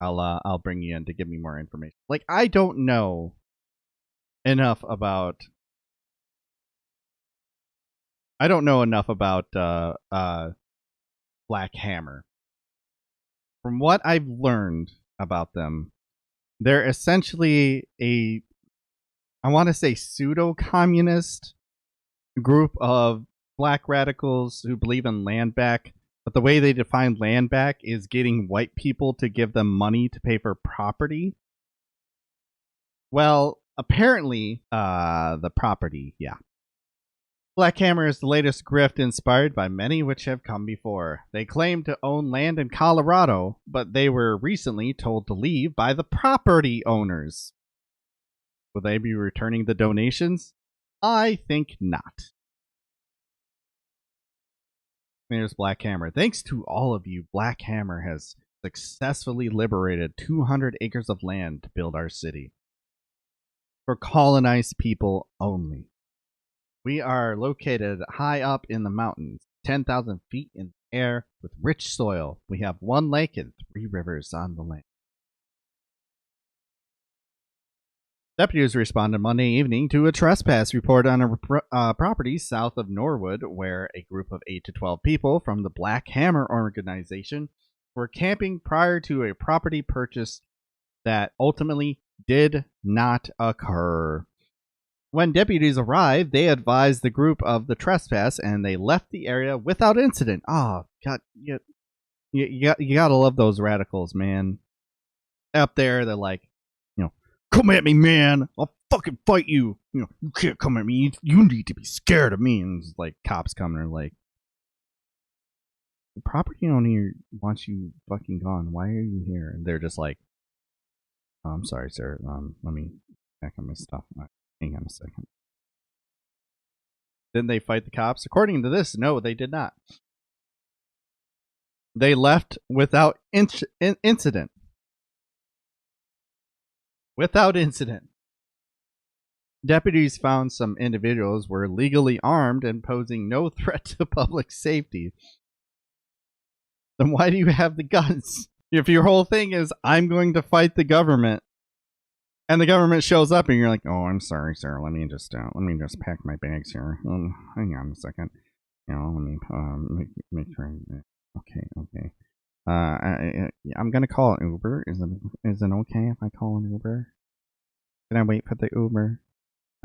I'll bring you in to give me more information. Like, I don't know enough about Black Hammer. From what I've learned about them, they're essentially I want to say pseudo-communist group of black radicals who believe in land back, but the way they define land back is getting white people to give them money to pay for property. Well, apparently, the property, yeah. Black Hammer is the latest grift inspired by many which have come before. They claim to own land in Colorado, but they were recently told to leave by the property owners. Will they be returning the donations? I think not. There's Black Hammer. Thanks to all of you, Black Hammer has successfully liberated 200 acres of land to build our city. For colonized people only. We are located high up in the mountains, 10,000 feet in the air, with rich soil. We have one lake and 3 rivers on the land. Deputies responded Monday evening to a trespass report on a property south of Norwood, where a group of 8 to 12 people from the Black Hammer organization were camping prior to a property purchase that ultimately did not occur. When deputies arrived, they advised the group of the trespass, and they left the area without incident. Oh, God, you gotta love those radicals, man. Up there, they're like, come at me, man. I'll fucking fight you. You can't come at me. You need to be scared of me. And it's like cops coming and like, the property owner wants you fucking gone. Why are you here? And they're just like, oh, I'm sorry, sir. Let me check on my stuff. Hang on a second. Didn't they fight the cops? According to this, no, they did not. They left without incident. Without incident. Deputies found some individuals were legally armed and posing no threat to public safety. Then why do you have the guns? If your whole thing is, I'm going to fight the government, and the government shows up and you're like, oh, I'm sorry, sir. Let me just pack my bags here. Hang on a second. Let me make sure. Okay. I'm gonna call an Uber. Is it okay if I call an Uber? Can I wait for the Uber?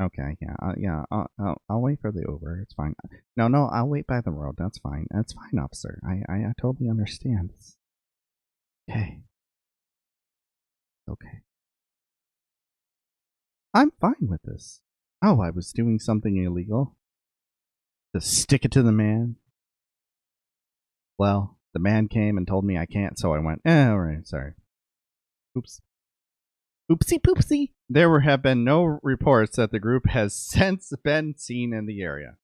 Okay, yeah. I'll wait for the Uber. It's fine. No, I'll wait by the road. That's fine. That's fine, officer. I totally understand. Okay. Okay. I'm fine with this. Oh, I was doing something illegal? Just stick it to the man? Well, the man came and told me I can't, so I went, alright, sorry. Oops. Oopsie poopsie. There have been no reports that the group has since been seen in the area.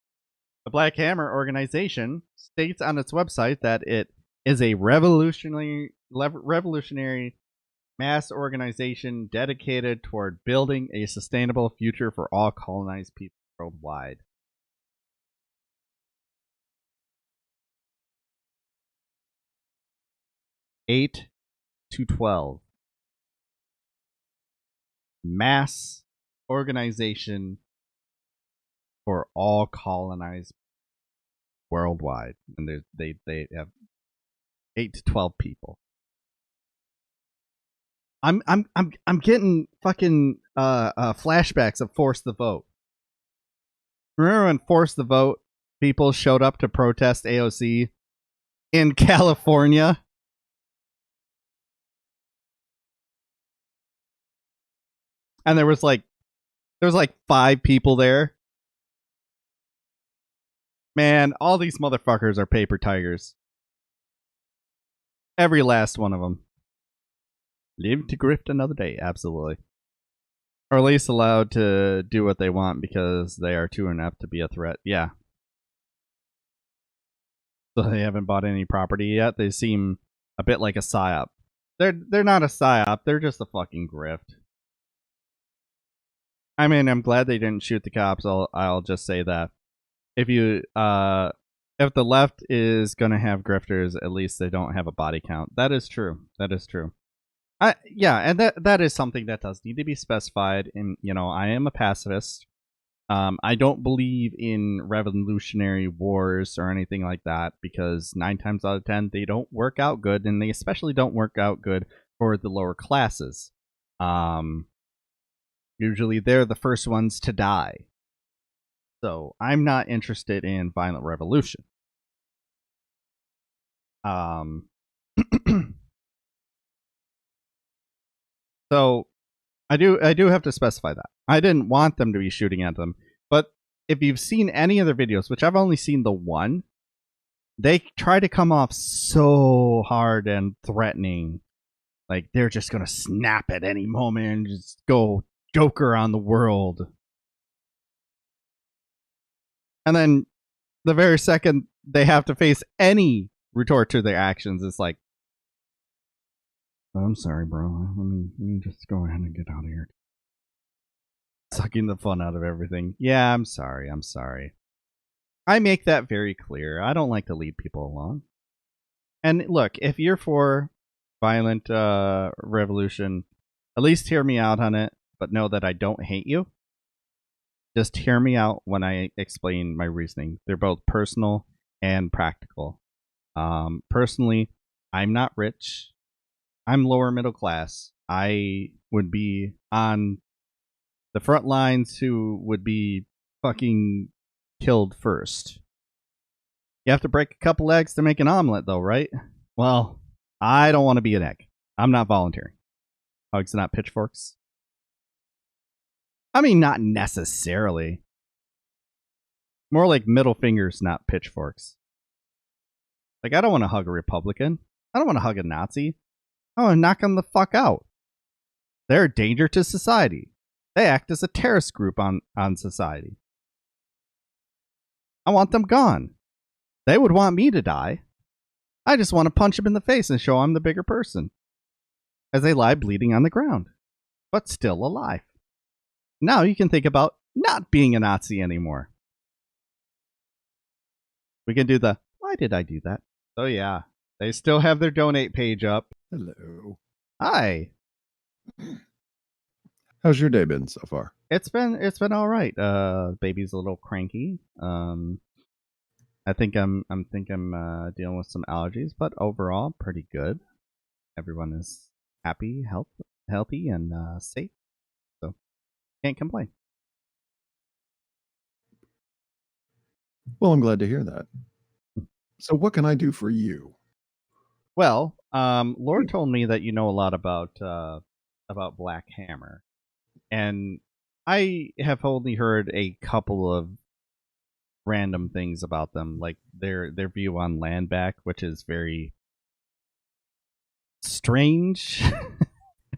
The Black Hammer organization states on its website that it is a revolutionary mass organization dedicated toward building a sustainable future for all colonized people worldwide. Eight to 12. Mass organization for all colonized worldwide, and they have 8 to 12 people. I'm getting fucking flashbacks of Force the Vote. Remember when Force the Vote people showed up to protest AOC in California? And there was like 5 people there. Man, all these motherfuckers are paper tigers. Every last one of them. Live to grift another day, absolutely. Or at least allowed to do what they want because they are too inept to be a threat. Yeah. So they haven't bought any property yet. They seem a bit like a psyop. They're not a psyop. They're just a fucking grift. I mean, I'm glad they didn't shoot the cops. I'll just say that. If the left is gonna have grifters, at least they don't have a body count. That is true. Yeah, and that is something that does need to be specified. And I am a pacifist. I don't believe in revolutionary wars or anything like that because 9 times out of 10 they don't work out good, and they especially don't work out good for the lower classes. Um, Usually they're the first ones to die. So I'm not interested in violent revolution. Um, so I do have to specify that I didn't want them to be shooting at them, but if you've seen any of their videos, which I've only seen the one, they try to come off so hard and threatening, like they're just gonna snap at any moment and just go Joker on the world. And then the very second they have to face any retort to their actions, it's like, I'm sorry, bro. Let me just go ahead and get out of here. Sucking the fun out of everything. Yeah, I'm sorry. I'm sorry. I make that very clear. I don't like to lead people along. And look, if you're for violent revolution, at least hear me out on it, but know that I don't hate you. Just hear me out when I explain my reasoning. They're both personal and practical. Personally, I'm not rich. I'm lower middle class. I would be on the front lines who would be fucking killed first. You have to break a couple eggs to make an omelet, though, right? Well, I don't want to be an egg. I'm not volunteering. Hugs, not pitchforks. I mean, not necessarily. More like middle fingers, not pitchforks. Like, I don't want to hug a Republican. I don't want to hug a Nazi. I want to knock them the fuck out. They're a danger to society. They act as a terrorist group on society. I want them gone. They would want me to die. I just want to punch them in the face and show I'm the bigger person. As they lie bleeding on the ground, but still alive. Now you can think about not being a Nazi anymore. We can do the, why did I do that? So yeah, they still have their donate page up. Hello. Hi. How's your day been so far? It's been all right. Baby's a little cranky. I think I'm dealing with some allergies, but overall pretty good. Everyone is happy, healthy, and safe. So can't complain. Well, I'm glad to hear that. So what can I do for you? Well, Lord told me that you know a lot about Black Hammer, and I have only heard a couple of random things about them, like their view on land back, which is very strange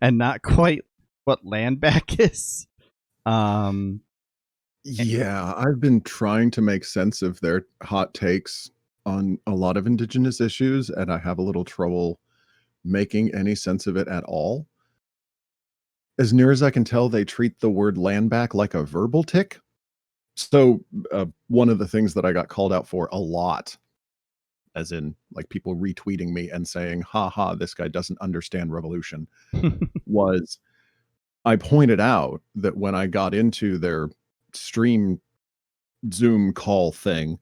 and not quite what land back is. Yeah, I've been trying to make sense of their hot takes on a lot of Indigenous issues, and I have a little trouble making any sense of it at all. As near as I can tell, they treat the word land back like a verbal tick. So one of the things that I got called out for a lot, as in like people retweeting me and saying, ha ha, this guy doesn't understand revolution, was I pointed out that when I got into their stream Zoom call thing,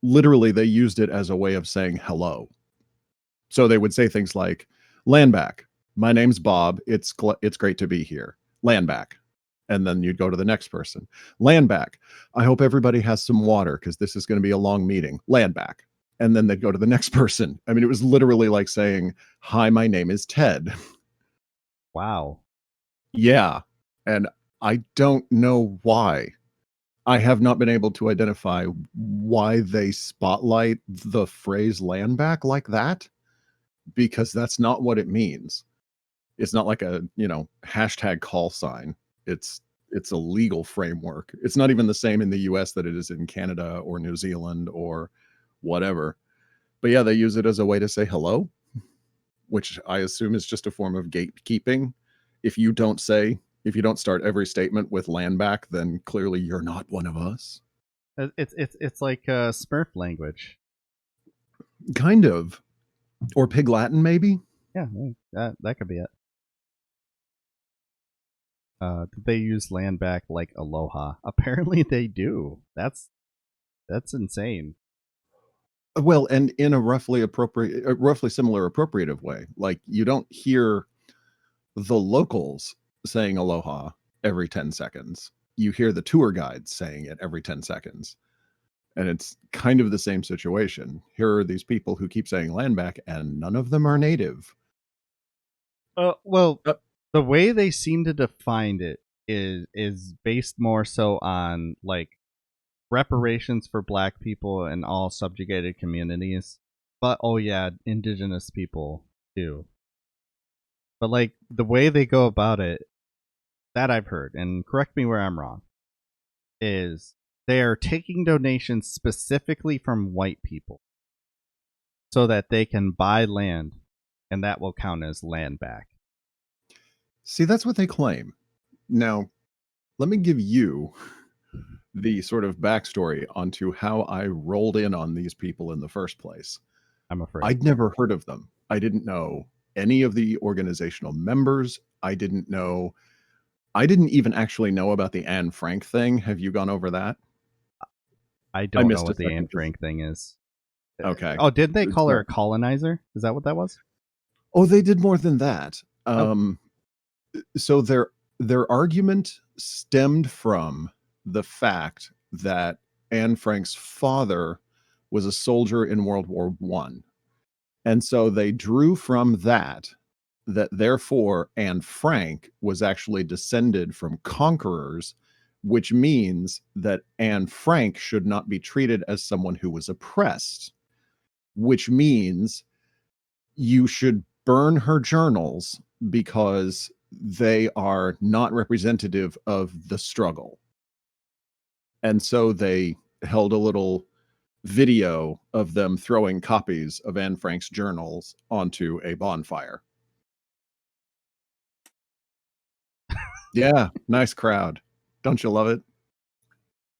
literally they used it as a way of saying hello. So they would say things like, land back, my name's Bob, it's great to be here. Land back. And then you'd go to the next person. Land back, I hope everybody has some water because this is going to be a long meeting. Land back. And then they'd go to the next person. I mean, it was literally like saying, hi, my name is Ted. Wow. Yeah. And I don't know why. I have not been able to identify why they spotlight the phrase land back like that, because that's not what it means. It's not like a, hashtag call sign. It's a legal framework. It's not even the same in the US that it is in Canada or New Zealand or whatever. But yeah, they use it as a way to say hello, which I assume is just a form of gatekeeping. If you don't start every statement with land back, then clearly you're not one of us. It's like Smurf language. Kind of. Or Pig Latin, maybe? Yeah, that could be it. Did they use land back like aloha? Apparently they do. That's insane. Well, and in a roughly similar appropriative way. Like you don't hear the locals saying aloha every 10 seconds. You hear the tour guides saying it every 10 seconds. And it's kind of the same situation. Here are these people who keep saying land back, and none of them are native. Well, Uh, the way they seem to define it is based more so on like reparations for black people and all subjugated communities. But oh yeah, indigenous people too. But like the way they go about it, that I've heard, and correct me where I'm wrong, is they are taking donations specifically from white people so that they can buy land and that will count as land back. See, that's what they claim. Now, let me give you the sort of backstory onto how I rolled in on these people in the first place. I'm afraid. I'd never heard of them. I didn't know any of the organizational members. I didn't even actually know about the Anne Frank thing. Have you gone over that? I I don't know missed a what the Anne second. Frank thing is. Okay. Oh, did they call her So a colonizer? Is that what that was? oh, they did more than that. Oh, So their argument stemmed from the fact that Anne Frank's father was a soldier in World War One. And so they drew from that therefore Anne Frank was actually descended from conquerors, which means that Anne Frank should not be treated as someone who was oppressed, which means you should burn her journals because they are not representative of the struggle. And so they held a little video of them throwing copies of Anne Frank's journals onto a bonfire. Yeah, nice crowd. Don't you love it?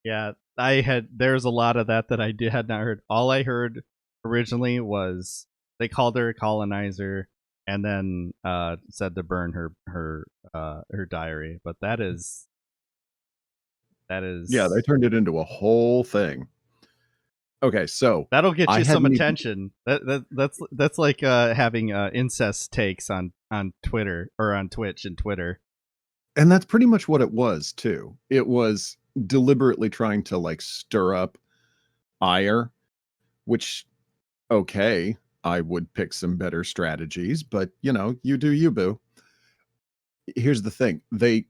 yeah. There's a lot of that had not heard. All I heard originally was they called her a colonizer and then said to burn her diary. But that Yeah, they is turned it into a whole thing. Okay, so that'll get I you some hadn't even, attention. That's like having incest takes on Twitter or on Twitch and Twitter. and that's pretty much what it was too. It was deliberately trying to like stir up ire, which okay, I would pick some better strategies, but you know, you do you, boo. Here's the thing. They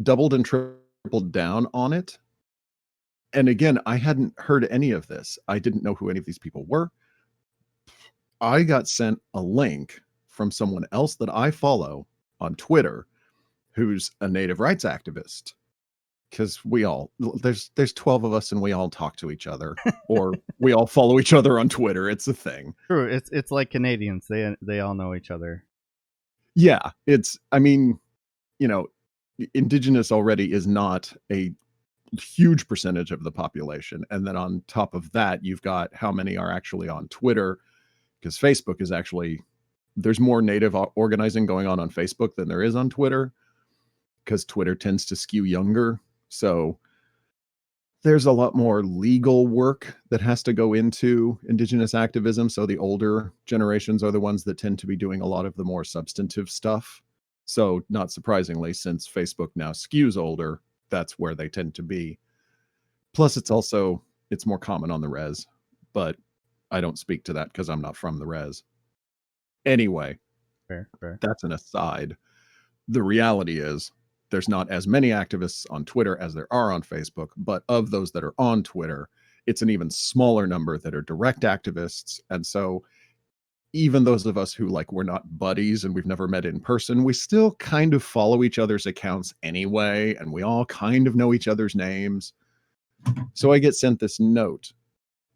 doubled and tripled down on it. And again, I hadn't heard any of this. I didn't know who any of these people were. I got sent a link from someone else that I follow on Twitter who's a native rights activist because we all there's 12 of us and we all talk to each other or we all follow each other on Twitter. It's a thing. True, it's like Canadians. They all know each other. Yeah, it's I mean, you know, Indigenous already is not a huge percentage of the population. And then on top of that, you've got how many are actually on Twitter because Facebook is actually there's more native organizing going on Facebook than there is on Twitter because Twitter tends to skew younger. So there's a lot more legal work that has to go into Indigenous activism. So the older generations are the ones that tend to be doing a lot of the more substantive stuff. So, not surprisingly, since Facebook now skews older, that's where they tend to be. Plus, it's more common on the res, but I don't speak to that because I'm not from the res. Anyway, Fair, fair. that's an aside. The reality is there's not as many activists on Twitter as there are on Facebook, but of those that are on Twitter, it's an even smaller number that are direct activists. And so even those of us who like we're not buddies and we've never met in person, we still kind of follow each other's accounts anyway, and we all kind of know each other's names. So I get sent this note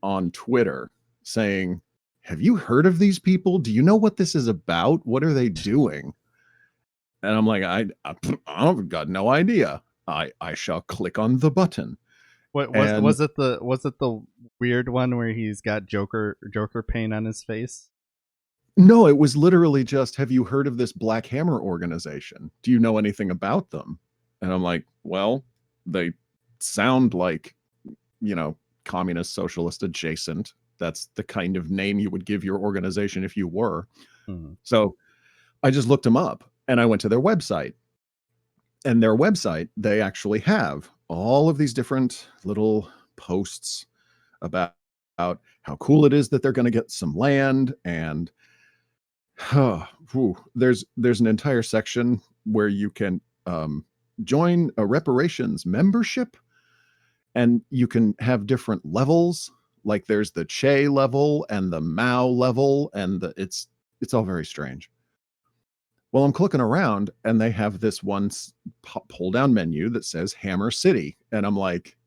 on Twitter saying, "Have you heard of these people? Do you know what this is about? What are they doing?" And I'm like, I've got no idea. I shall click on the button. What And was it the weird one where he's got Joker paint on his face? No, it was literally just, have you heard of this Black Hammer organization? Do you know anything about them? And I'm like, well, they sound like, you know, communist, socialist adjacent. That's the kind of name you would give your organization if you were. Mhm. So I just looked them up and I went to their website. And their website, they actually have all of these different little posts about how cool it is that they're going to get some land. And there's an entire section where you can join a reparations membership, and you can have different levels. Like there's the Che level and the Mao level, and it's all very strange. Well, I'm clicking around and they have this one pull down menu that says Hammer City. And I'm like,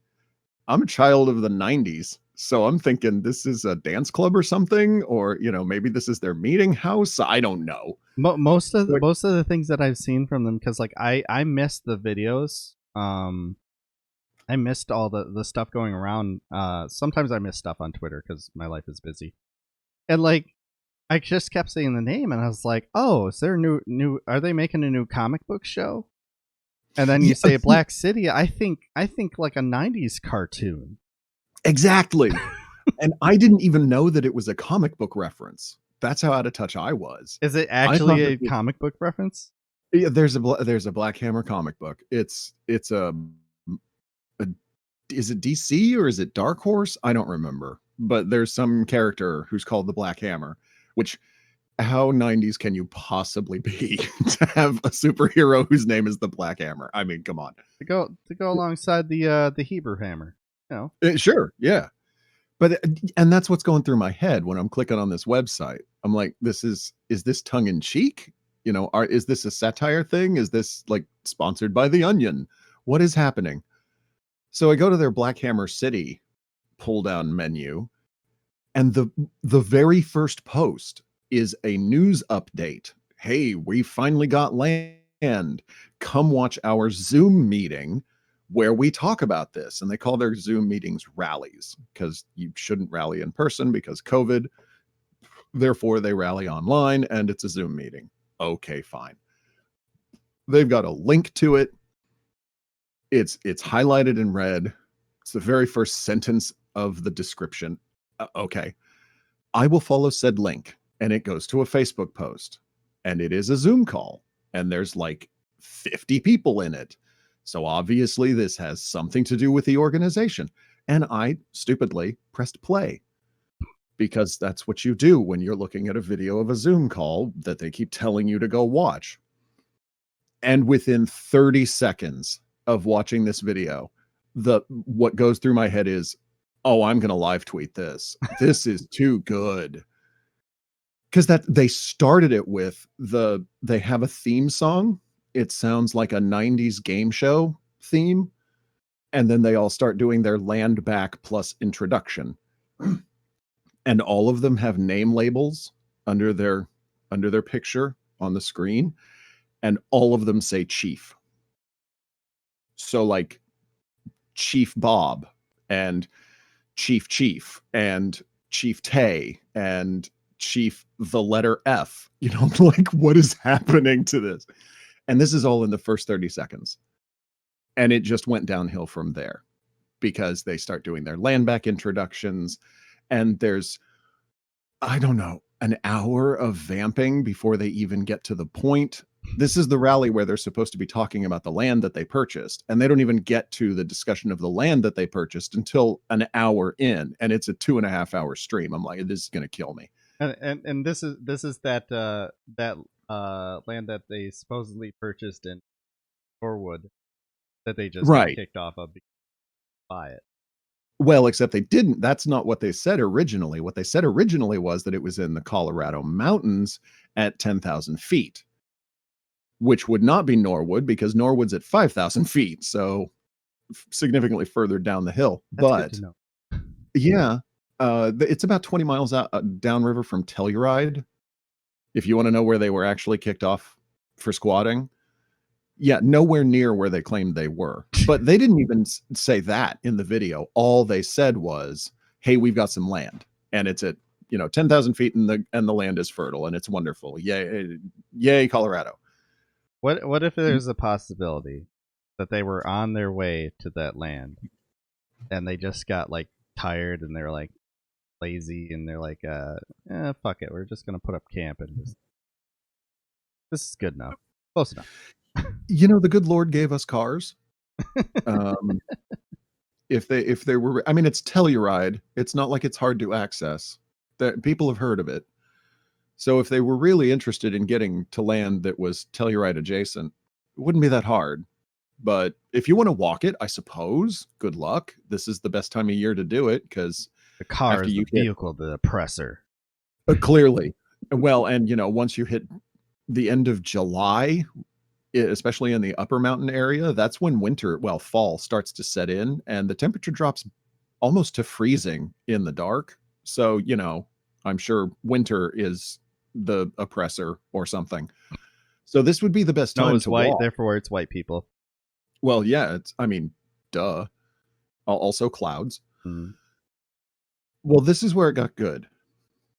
I'm a child of the 90s. So I'm thinking this is a dance club or something, or, you know, maybe this is their meeting house. I don't know. Most of the things that I've seen from them, because like I missed the videos. I missed all the stuff going around. Sometimes I miss stuff on Twitter because my life is busy, and like I just kept saying the name, and I was like, "Oh, is there a new? Are they making a new comic book show?" And then you say Black City, I think like a '90s cartoon. Exactly. And I didn't even know that it was a comic book reference. That's how out of touch I was. Is it I actually thought a it was, comic book reference? yeah, there's a Black Hammer comic book. It's a is it DC or is it Dark Horse? I don't remember. But there's some character who's called the Black Hammer, which how 90s can you possibly be to have a superhero whose name is the Black Hammer? I mean, come on. To go alongside the Hebrew hammer, you know. Sure, yeah. But and that's what's going through my head when I'm clicking on this website. I'm like, is this tongue in cheek? You know, is this a satire thing? Is this like sponsored by The Onion? What is happening? So I go to their Black Hammer City pull down menu, and the very first post is a news update. Hey, we finally got land. Come watch our Zoom meeting where we talk about this. And they call their Zoom meetings rallies because you shouldn't rally in person because COVID. Therefore, they rally online and it's a Zoom meeting. Okay, fine. They've got a link to it. It's highlighted in red. It's the very first sentence of the description. Okay. I will follow said link, and it goes to a Facebook post, and it is a Zoom call, and there's like 50 people in it. So obviously this has something to do with the organization. And I stupidly pressed play because that's what you do when you're looking at a video of a Zoom call that they keep telling you to go watch. And within 30 seconds of watching this video, what goes through my head is, oh, I'm going to live tweet this. This is too good. Because that they started it with they have a theme song. It sounds like a 90s game show theme. And then they all start doing their land back plus introduction. And all of them have name labels under their picture on the screen. And all of them say Chief. So like Chief Bob and Chief and Chief Tay and Chief the letter F. You know, like what is happening to this? And this is all in the first 30 seconds. And it just went downhill from there because they start doing their land back introductions. And there's, I don't know, an hour of vamping before they even get to the point. This is the rally where they're supposed to be talking about the land that they purchased, and they don't even get to the discussion of the land that they purchased until an hour in, and it's a 2.5 hour stream. I'm like, this is going to kill me. And this is that land that they supposedly purchased in Norwood that they just got Right. kicked off of because they buy it. Well, except they didn't. That's not what they said originally. What they said originally was that it was in the Colorado mountains at 10,000 feet, which would not be Norwood because Norwood's at 5,000 feet. So significantly further down the hill. That's But good to know. yeah, it's about 20 miles out downriver from Telluride. If you want to know where they were actually kicked off for squatting, yeah, nowhere near where they claimed they were. But they didn't even say that in the video. All they said was, "Hey, we've got some land, and it's at 10,000 feet and the land is fertile and it's wonderful. Yay, Colorado. What if there's a possibility that they were on their way to that land and they just got like tired and they're like lazy and they're like, fuck it, we're just gonna put up camp and just this is good enough, close enough. The good Lord gave us cars. If they were, I mean, it's Telluride. It's not like it's hard to access. That people have heard of it. So if they were really interested in getting to land that was Telluride adjacent, it wouldn't be that hard. But if you want to walk it, I suppose, good luck. This is the best time of year to do it because The car after is you the vehicle, the oppressor. clearly, well, and once you hit the end of July, especially in the upper mountain area, that's when fall starts to set in and the temperature drops almost to freezing in the dark. So, I'm sure winter is the oppressor or something. So this would be the best Snow time is to white, walk. therefore it's white people. Well, yeah, duh. Also clouds. Mm. Well, this is where it got good.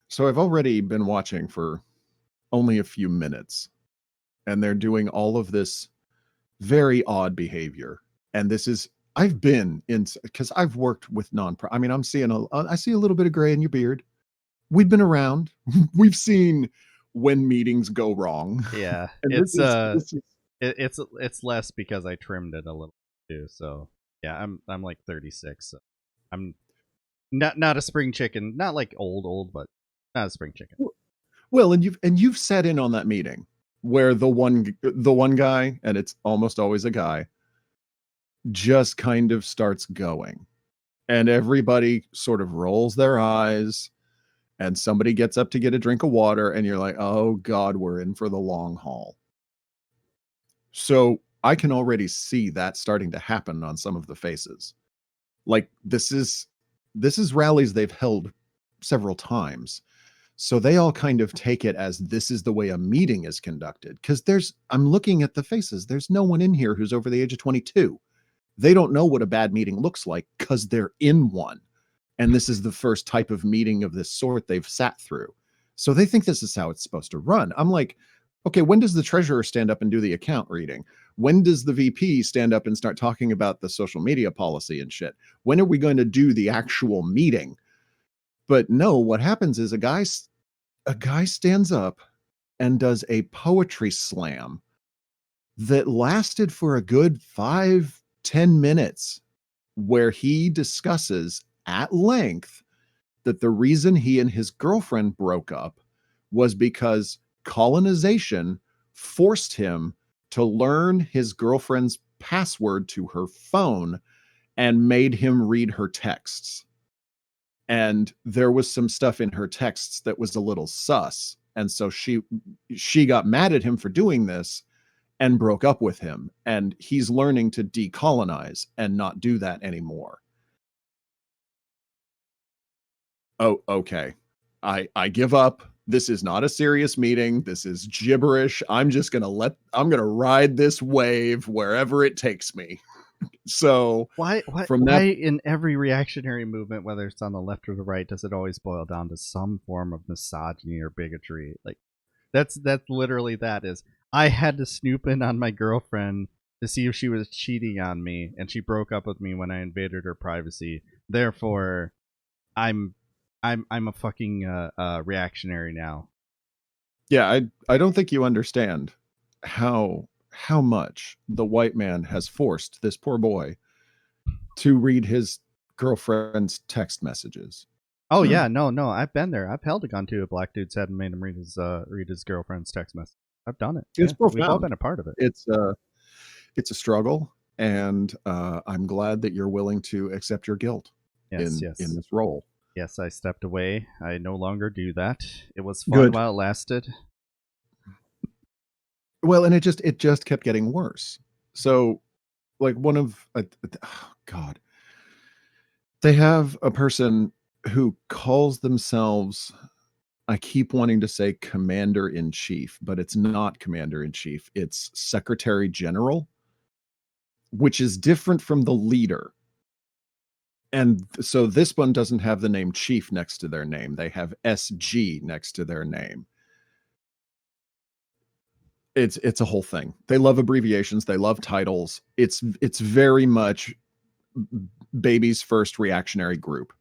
So I've already been watching for only a few minutes and they're doing all of this very odd behavior. And I've been in, because I've worked with I mean, I see a little bit of gray in your beard. We've been around. We've seen when meetings go wrong. Yeah, And it's less because I trimmed it a little too. So yeah, I'm like 36. So I'm not a spring chicken, not like old, but not a spring chicken. Well, and you've sat in on that meeting where the one guy, and it's almost always a guy, just kind of starts going. And everybody sort of rolls their eyes and somebody gets up to get a drink of water and you're like, "Oh God, we're in for the long haul." So I can already see that starting to happen on some of the faces. Like this is rallies they've held several times. So they all kind of take it as this is the way a meeting is conducted. Because I'm looking at the faces. There's no one in here who's over the age of 22. They don't know what a bad meeting looks like because they're in one. And this is the first type of meeting of this sort they've sat through. So they think this is how it's supposed to run. I'm like, okay, when does the treasurer stand up and do the account reading? When does the VP stand up and start talking about the social media policy and shit? When are we going to do the actual meeting? But no, what happens is a guy stands up and does a poetry slam that lasted for a good 5-10 minutes, where he discusses at length that the reason he and his girlfriend broke up was because colonization forced him to learn his girlfriend's password to her phone and made him read her texts. And there was some stuff in her texts that was a little sus. And so she got mad at him for doing this and broke up with him. And he's learning to decolonize and not do that anymore. Oh, okay. I give up. This is not a serious meeting. This is gibberish. I'm going to ride this wave wherever it takes me. So why in every reactionary movement, whether it's on the left or the right, does it always boil down to some form of misogyny or bigotry? Like that's literally that is I had to snoop in on my girlfriend to see if she was cheating on me, and she broke up with me when I invaded her privacy. Therefore, I'm a fucking reactionary now. Yeah, I don't think you understand how much the white man has forced this poor boy to read his girlfriend's text messages. Oh yeah, no, I've been there. I've held a gun to a black dude's head and made him read his girlfriend's text message. I've done it. It's profound. We've all been a part of it. It's a struggle, and I'm glad that you're willing to accept your guilt in this role. Yes, I stepped away. I no longer do that. It was fun while it lasted. Well, and it just kept getting worse. So, like oh God, they have a person who calls themselves, I keep wanting to say commander-in-chief, but it's not commander-in-chief. It's secretary general, which is different from the leader. And so this one doesn't have the name Chief next to their name. They have SG next to their name. It's a whole thing. They love abbreviations. They love titles. It's very much baby's first reactionary group.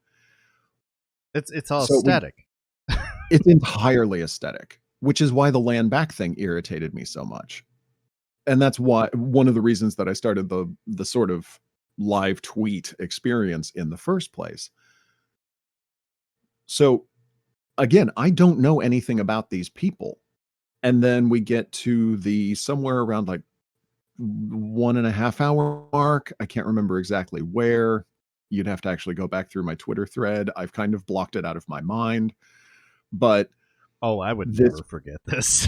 It's all So aesthetic. it's entirely aesthetic, which is why the land back thing irritated me so much. And that's why one of the reasons that I started the sort of live tweet experience in the first place. So again, I don't know anything about these people. And then we get to the somewhere around like 1.5 hour mark. I can't remember exactly where. You'd have to actually go back through my Twitter thread. I've kind of blocked it out of my mind. But Oh, I would this never forget this.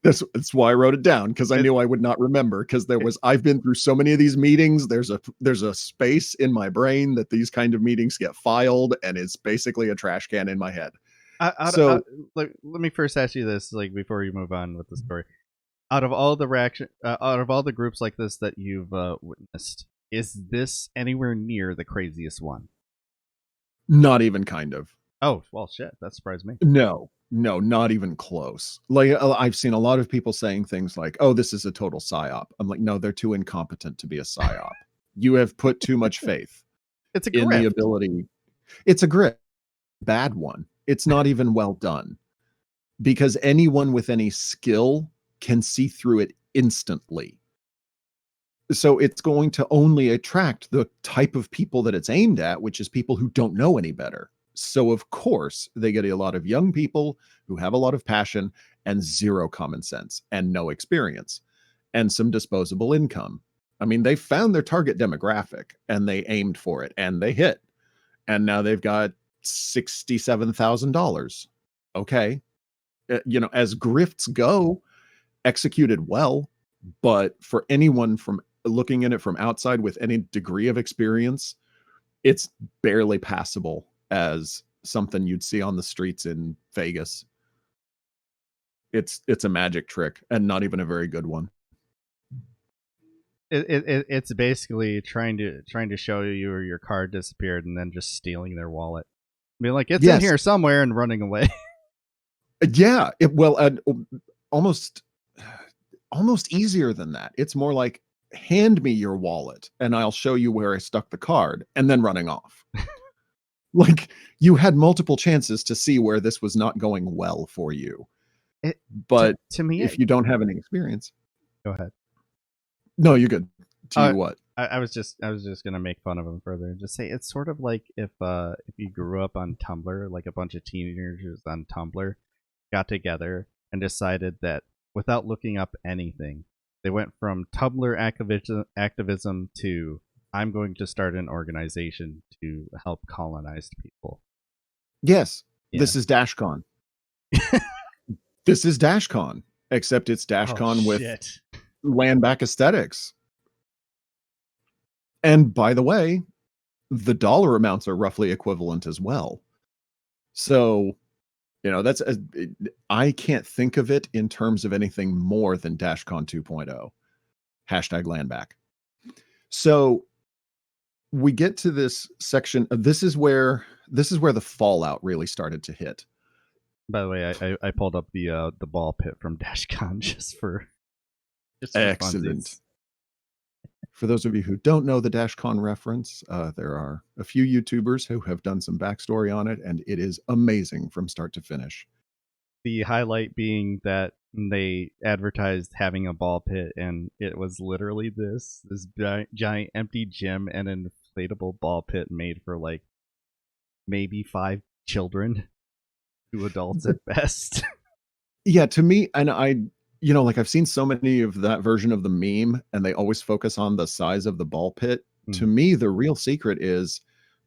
that's why I wrote it down, because I knew I would not remember, because I've been through so many of these meetings. There's a space in my brain that these kind of meetings get filed, and it's basically a trash can in my head. So Let me first ask you this, like before you move on with the story. Out of all the out of all the groups like this that you've witnessed, is this anywhere near the craziest one? not even kind of. Oh well, shit, that surprised me. No, not even close. Like I've seen a lot of people saying things like, "Oh, this is a total psyop." I'm like, no, they're too incompetent to be a psyop. You have put too much faith It's a in the grift. ability. It's a grift, bad one. It's not even well done, because anyone with any skill can see through it instantly. So it's going to only attract the type of people that it's aimed at, which is people who don't know any better. So of course they get a lot of young people who have a lot of passion and zero common sense and no experience and some disposable income. I mean, they found their target demographic and they aimed for it and they hit. And now they've got $67,000. Okay. As grifts go, executed well, but for anyone from looking at it from outside with any degree of experience, it's barely passable as something you'd see on the streets in Vegas. It's a magic trick and not even a very good one. It's basically trying to show you where your card disappeared and then just stealing their wallet. Being like, it's in here somewhere, and running away. Yeah, almost easier than that. It's more like, hand me your wallet and I'll show you where I stuck the card, and then running off. Like, you had multiple chances to see where this was not going well for you. But to me, if you don't have any experience, go ahead. No, you're good. To you, what? I was just gonna make fun of him further and just say it's sort of like if you grew up on Tumblr, like a bunch of teenagers on Tumblr got together and decided that without looking up anything, they went from Tumblr activism to, I'm going to start an organization to help colonized people. Yes, yeah. This is DashCon. This is DashCon, except it's DashCon with land back aesthetics. And by the way, the dollar amounts are roughly equivalent as well. So, I can't think of it in terms of anything more than DashCon 2.0. Hashtag land back. So we get to this section. This is where the fallout really started to hit. By the way, I pulled up the ball pit from DashCon just for excellent. Funsies. For those of you who don't know the DashCon reference, there are a few YouTubers who have done some backstory on it, and it is amazing from start to finish. The highlight being that they advertised having a ball pit, and it was literally this giant empty gym and an inflatable ball pit made for like maybe 5 children, 2 adults at best. Yeah, to me, and I've seen so many of that version of the meme, and they always focus on the size of the ball pit. To me, the real secret is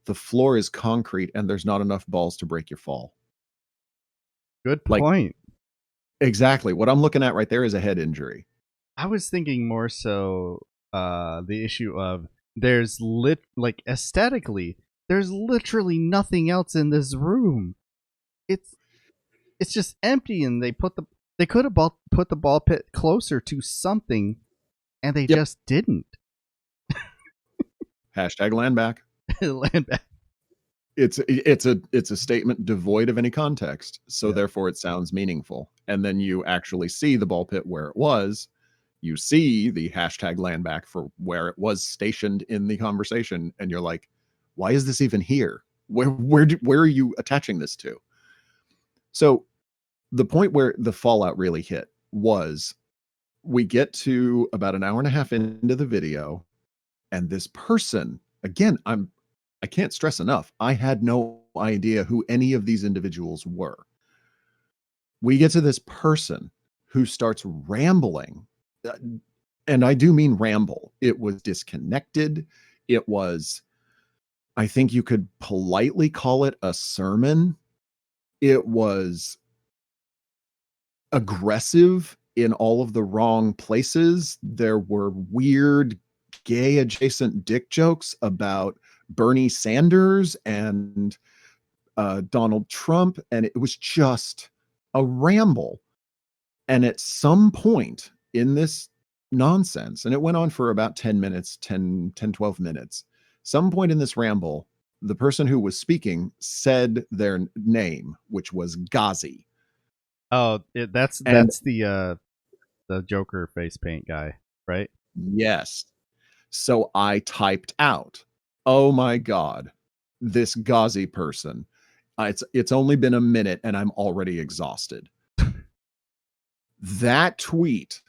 the floor is concrete and there's not enough balls to break your fall. Good point. Exactly. What I'm looking at right there is a head injury. I was thinking more so the issue of there's aesthetically, there's literally nothing else in this room. It's just empty, and they could have put the ball pit closer to something, and they just didn't. Hashtag land back. Land back. It's a statement devoid of any context, so therefore it sounds meaningful. And then you actually see the ball pit where it was. You see the hashtag land back for where it was stationed in the conversation, and you're like, why is this even here? Where are you attaching this to? So the point where the fallout really hit was we get to about an hour and a half into the video, and this person, again, I can't stress enough, I had no idea who any of these individuals were. We get to this person who starts rambling, and I do mean ramble. It was disconnected. It was, I think you could politely call it a sermon. It was aggressive in all of the wrong places. There were weird gay adjacent dick jokes about Bernie Sanders and Donald Trump, and it was just a ramble. And at some point in this nonsense, and it went on for about 10 minutes, 12 minutes, some point in this ramble, the person who was speaking said their name, which was Ghazi. Oh, that's And the Joker face paint guy, right? yes. So I typed out, "Oh my God, this Ghazi person. It's only been a minute and I'm already exhausted." That tweet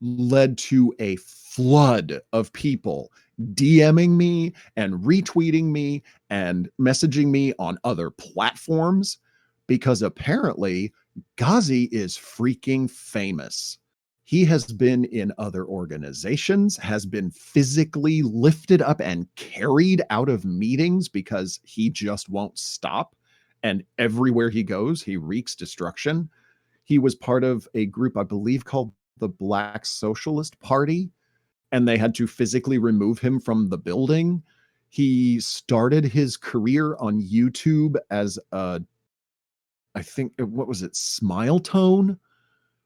led to a flood of people DMing me and retweeting me and messaging me on other platforms because apparently Ghazi is freaking famous. He has been in other organizations, has been physically lifted up and carried out of meetings because he just won't stop. And everywhere he goes, he wreaks destruction. He was part of a group, I believe, called the Black Socialist Party, and they had to physically remove him from the building. He started his career on YouTube as a, I think, what was it, Smile Tone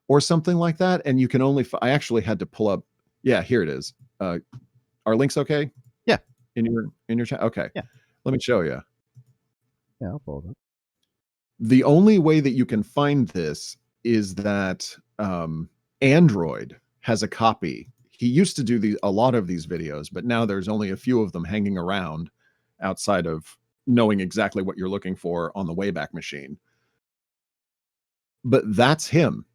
or something like that. And you can only, I actually had to pull up. Yeah, here it is. Are links okay? Yeah. In your chat? Okay. Yeah. Let me show you. Yeah, I'll pull it up. The only way that you can find this is that Android has a copy. He used to do a lot of these videos, but now there's only a few of them hanging around outside of knowing exactly what you're looking for on the Wayback Machine. But that's him.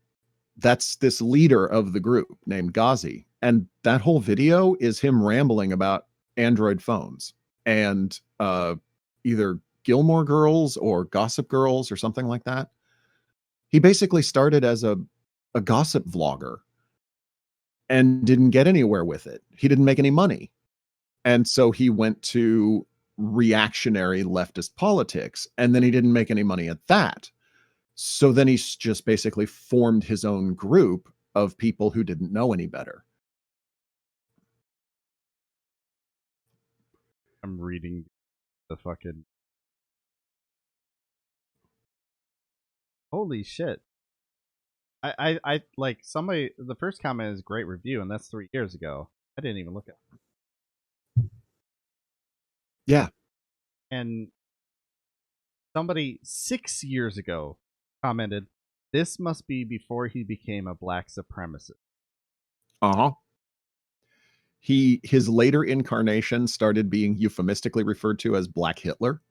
That's this leader of the group named Ghazi. And that whole video is him rambling about Android phones and either Gilmore Girls or Gossip Girls or something like that. He basically started as a gossip vlogger and didn't get anywhere with it. He didn't make any money. And so he went to reactionary leftist politics, and then he didn't make any money at that. So then he's just basically formed his own group of people who didn't know any better. I'm reading the fucking. Holy shit. I like somebody. The first comment is great review, and that's 3 years ago. I didn't even look at it. Yeah. And somebody 6 years ago commented, "This must be before he became a black supremacist." Uh-huh. His later incarnation started being euphemistically referred to as Black Hitler,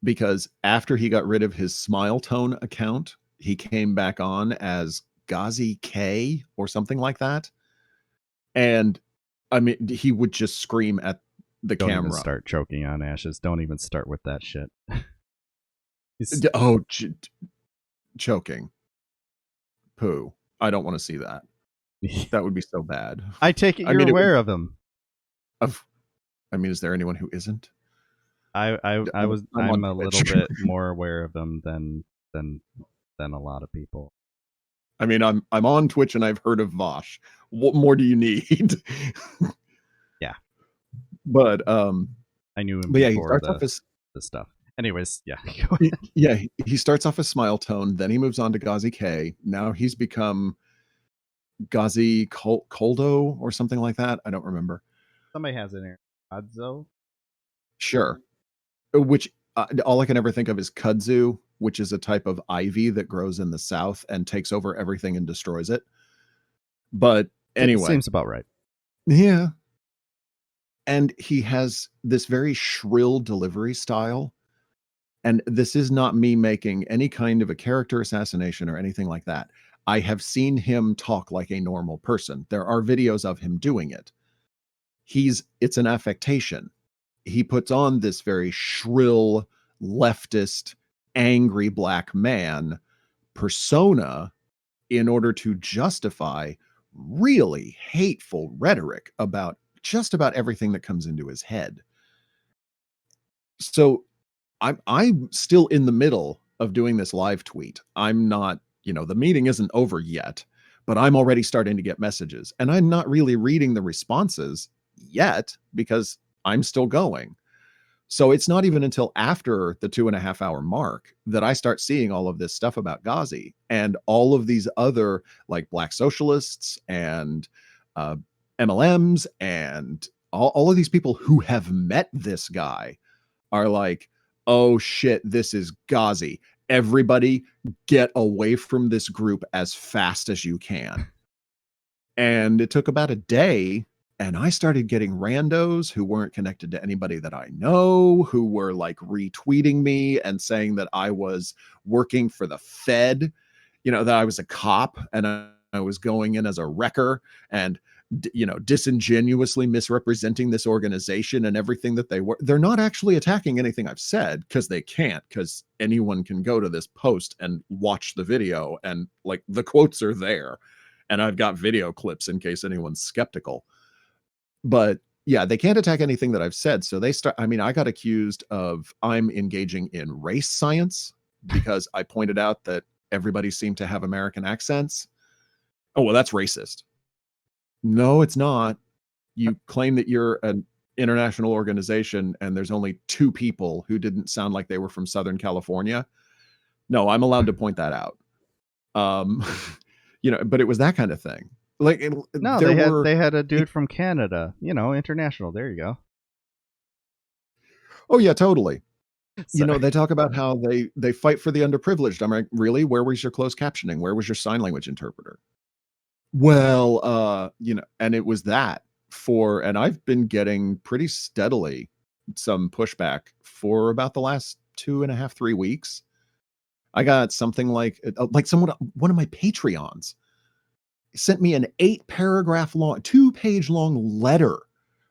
because after he got rid of his Smile Tone account, he came back on as Ghazi K or something like that. And I mean, he would just scream at the Don't camera. even start choking on ashes. Don't even start with that shit. Oh, choking. Poo. I don't want to see that. That would be so bad. I take it you're aware of him. I mean, is there anyone who isn't? I'm a little bit more aware of him than a lot of people. I mean, I'm on Twitch and I've heard of Vosh. What more do you need? Yeah. But I knew him before he starts off as the stuff. Anyways, yeah. Yeah, he starts off as Smile Tone, then he moves on to Ghazi K. Now he's become Ghazi Koldo or something like that. I don't remember. Somebody has it here. Adzo? Sure. Which all I can ever think of is kudzu, which is a type of ivy that grows in the south and takes over everything and destroys it. But anyway, Seems about right. yeah. And he has this very shrill delivery style. And this is not me making any kind of a character assassination or anything like that. I have seen him talk like a normal person. There are videos of him doing it. It's an affectation. He puts on this very shrill, leftist, angry black man persona in order to justify really hateful rhetoric about just about everything that comes into his head. So I'm still in the middle of doing this live tweet. I'm not, the meeting isn't over yet, but I'm already starting to get messages, and I'm not really reading the responses yet because I'm still going. So it's not even until after the 2.5 hour mark that I start seeing all of this stuff about Ghazi and all of these other like black socialists and uh, MLMs and all of these people who have met this guy are like, oh shit, this is Ghazi. Everybody get away from this group as fast as you can. And it took about a day, and I started getting randos who weren't connected to anybody that I know, who were like retweeting me and saying that I was working for the Fed, that I was a cop and I was going in as a wrecker and disingenuously misrepresenting this organization and everything that they were. They're not actually attacking anything I've said because they can't, because anyone can go to this post and watch the video and like the quotes are there. And I've got video clips in case anyone's skeptical. But yeah, they can't attack anything that I've said. So I got accused of I'm engaging in race science because I pointed out that everybody seemed to have American accents. Oh, well, that's racist. No, it's not. You claim that you're an international organization and there's only 2 people who didn't sound like they were from Southern California. No, I'm allowed to point that out. Um, but it was that kind of thing. Like No, they had a dude from Canada, international. There you go. Oh yeah, totally. Sorry. They talk about how they fight for the underprivileged. I'm like, really? Where was your closed captioning? Where was your sign language interpreter? Well, and it was that and I've been getting pretty steadily some pushback for about the last 2.5, 3 weeks. I got something like one of my Patreons sent me an 8-paragraph long, 2-page long letter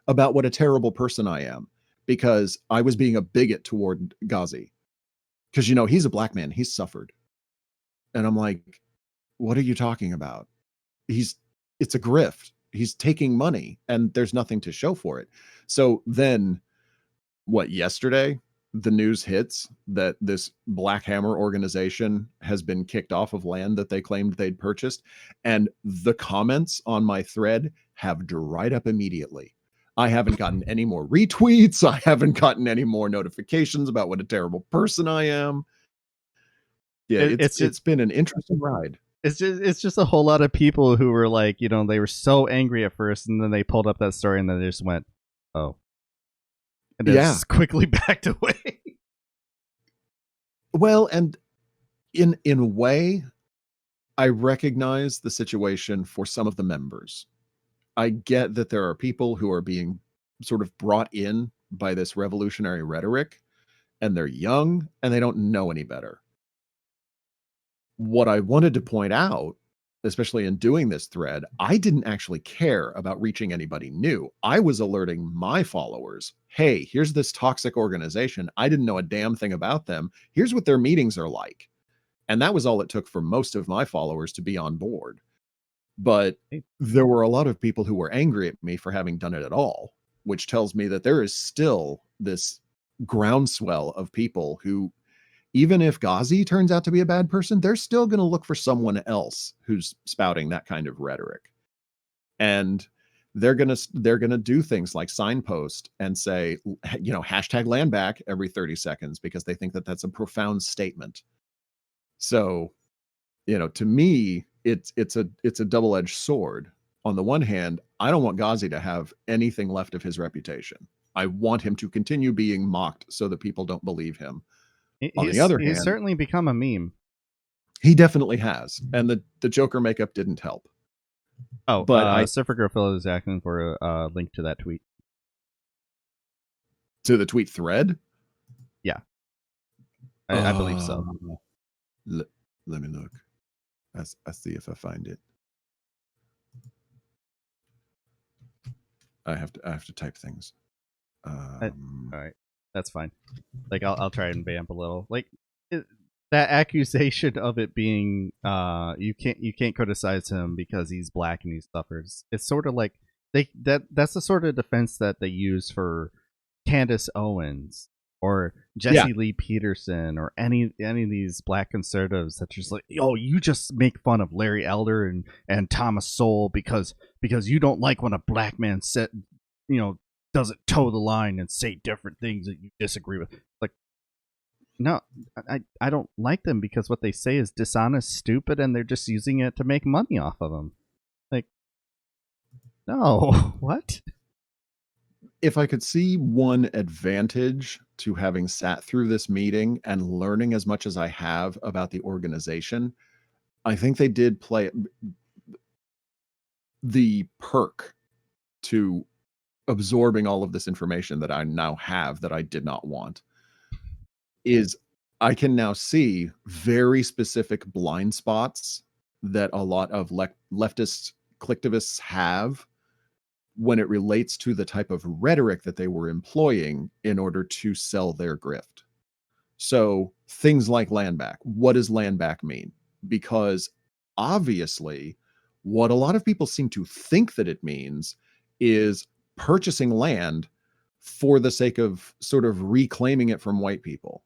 about what a terrible person I am because I was being a bigot toward Ghazi. Because, he's a black man. He's suffered. And I'm like, what are you talking about? It's a grift. He's taking money and there's nothing to show for it. So then yesterday, the news hits that this Black Hammer organization has been kicked off of land that they claimed they'd purchased. And the comments on my thread have dried up immediately. I haven't gotten any more retweets. I haven't gotten any more notifications about what a terrible person I am. Yeah, it's been an interesting ride. It's just a whole lot of people who were like, they were so angry at first, and then they pulled up that story, and then they just went, "Oh," and then just quickly backed away. Well, and in a way, I recognize the situation for some of the members. I get that there are people who are being sort of brought in by this revolutionary rhetoric, and they're young and they don't know any better. What I wanted to point out, especially in doing this thread, I didn't actually care about reaching anybody new. I was alerting my followers, hey, here's this toxic organization. I didn't know a damn thing about them. Here's what their meetings are like. And that was all it took for most of my followers to be on board. But there were a lot of people who were angry at me for having done it at all, which tells me that there is still this groundswell of people who, even if Ghazi turns out to be a bad person, they're still going to look for someone else who's spouting that kind of rhetoric. And they're going to do things like signpost and say, hashtag land back every 30 seconds because they think that that's a profound statement. So, to me, it's a double-edged sword. On the one hand, I don't want Ghazi to have anything left of his reputation. I want him to continue being mocked so that people don't believe him. On the He's other he's hand, certainly become a meme. he definitely has, and the Joker makeup didn't help. Oh, But I Siffer Griffith is asking for a link to that tweet. to the tweet thread. Yeah, I believe so. Let me look. I see if I find it. I have to type things. All right, that's fine. Like I'll try and vamp a little. Like that accusation of it being you can't criticize him because he's black and he suffers. It's sort of like that's the sort of defense that they use for Candace Owens or Yeah. Jesse Lee Peterson or any of these black conservatives that just like, oh, you just make fun of Larry Elder and Thomas Sowell because you don't like when a black man said, doesn't toe the line and say different things that you disagree with. Like, no, I don't like them because what they say is dishonest, stupid, and they're just using it to make money off of them. Like, no, what? If I could see one advantage to having sat through this meeting and learning as much as I have about the organization, I think they did play the perk to absorbing all of this information that I now have that I did not want. Is I can now see very specific blind spots that a lot of leftist collectivists have when it relates to the type of rhetoric that they were employing in order to sell their grift. So things like land back. What does land back mean? Because obviously, what a lot of people seem to think that it means is purchasing land for the sake of sort of reclaiming it from white people,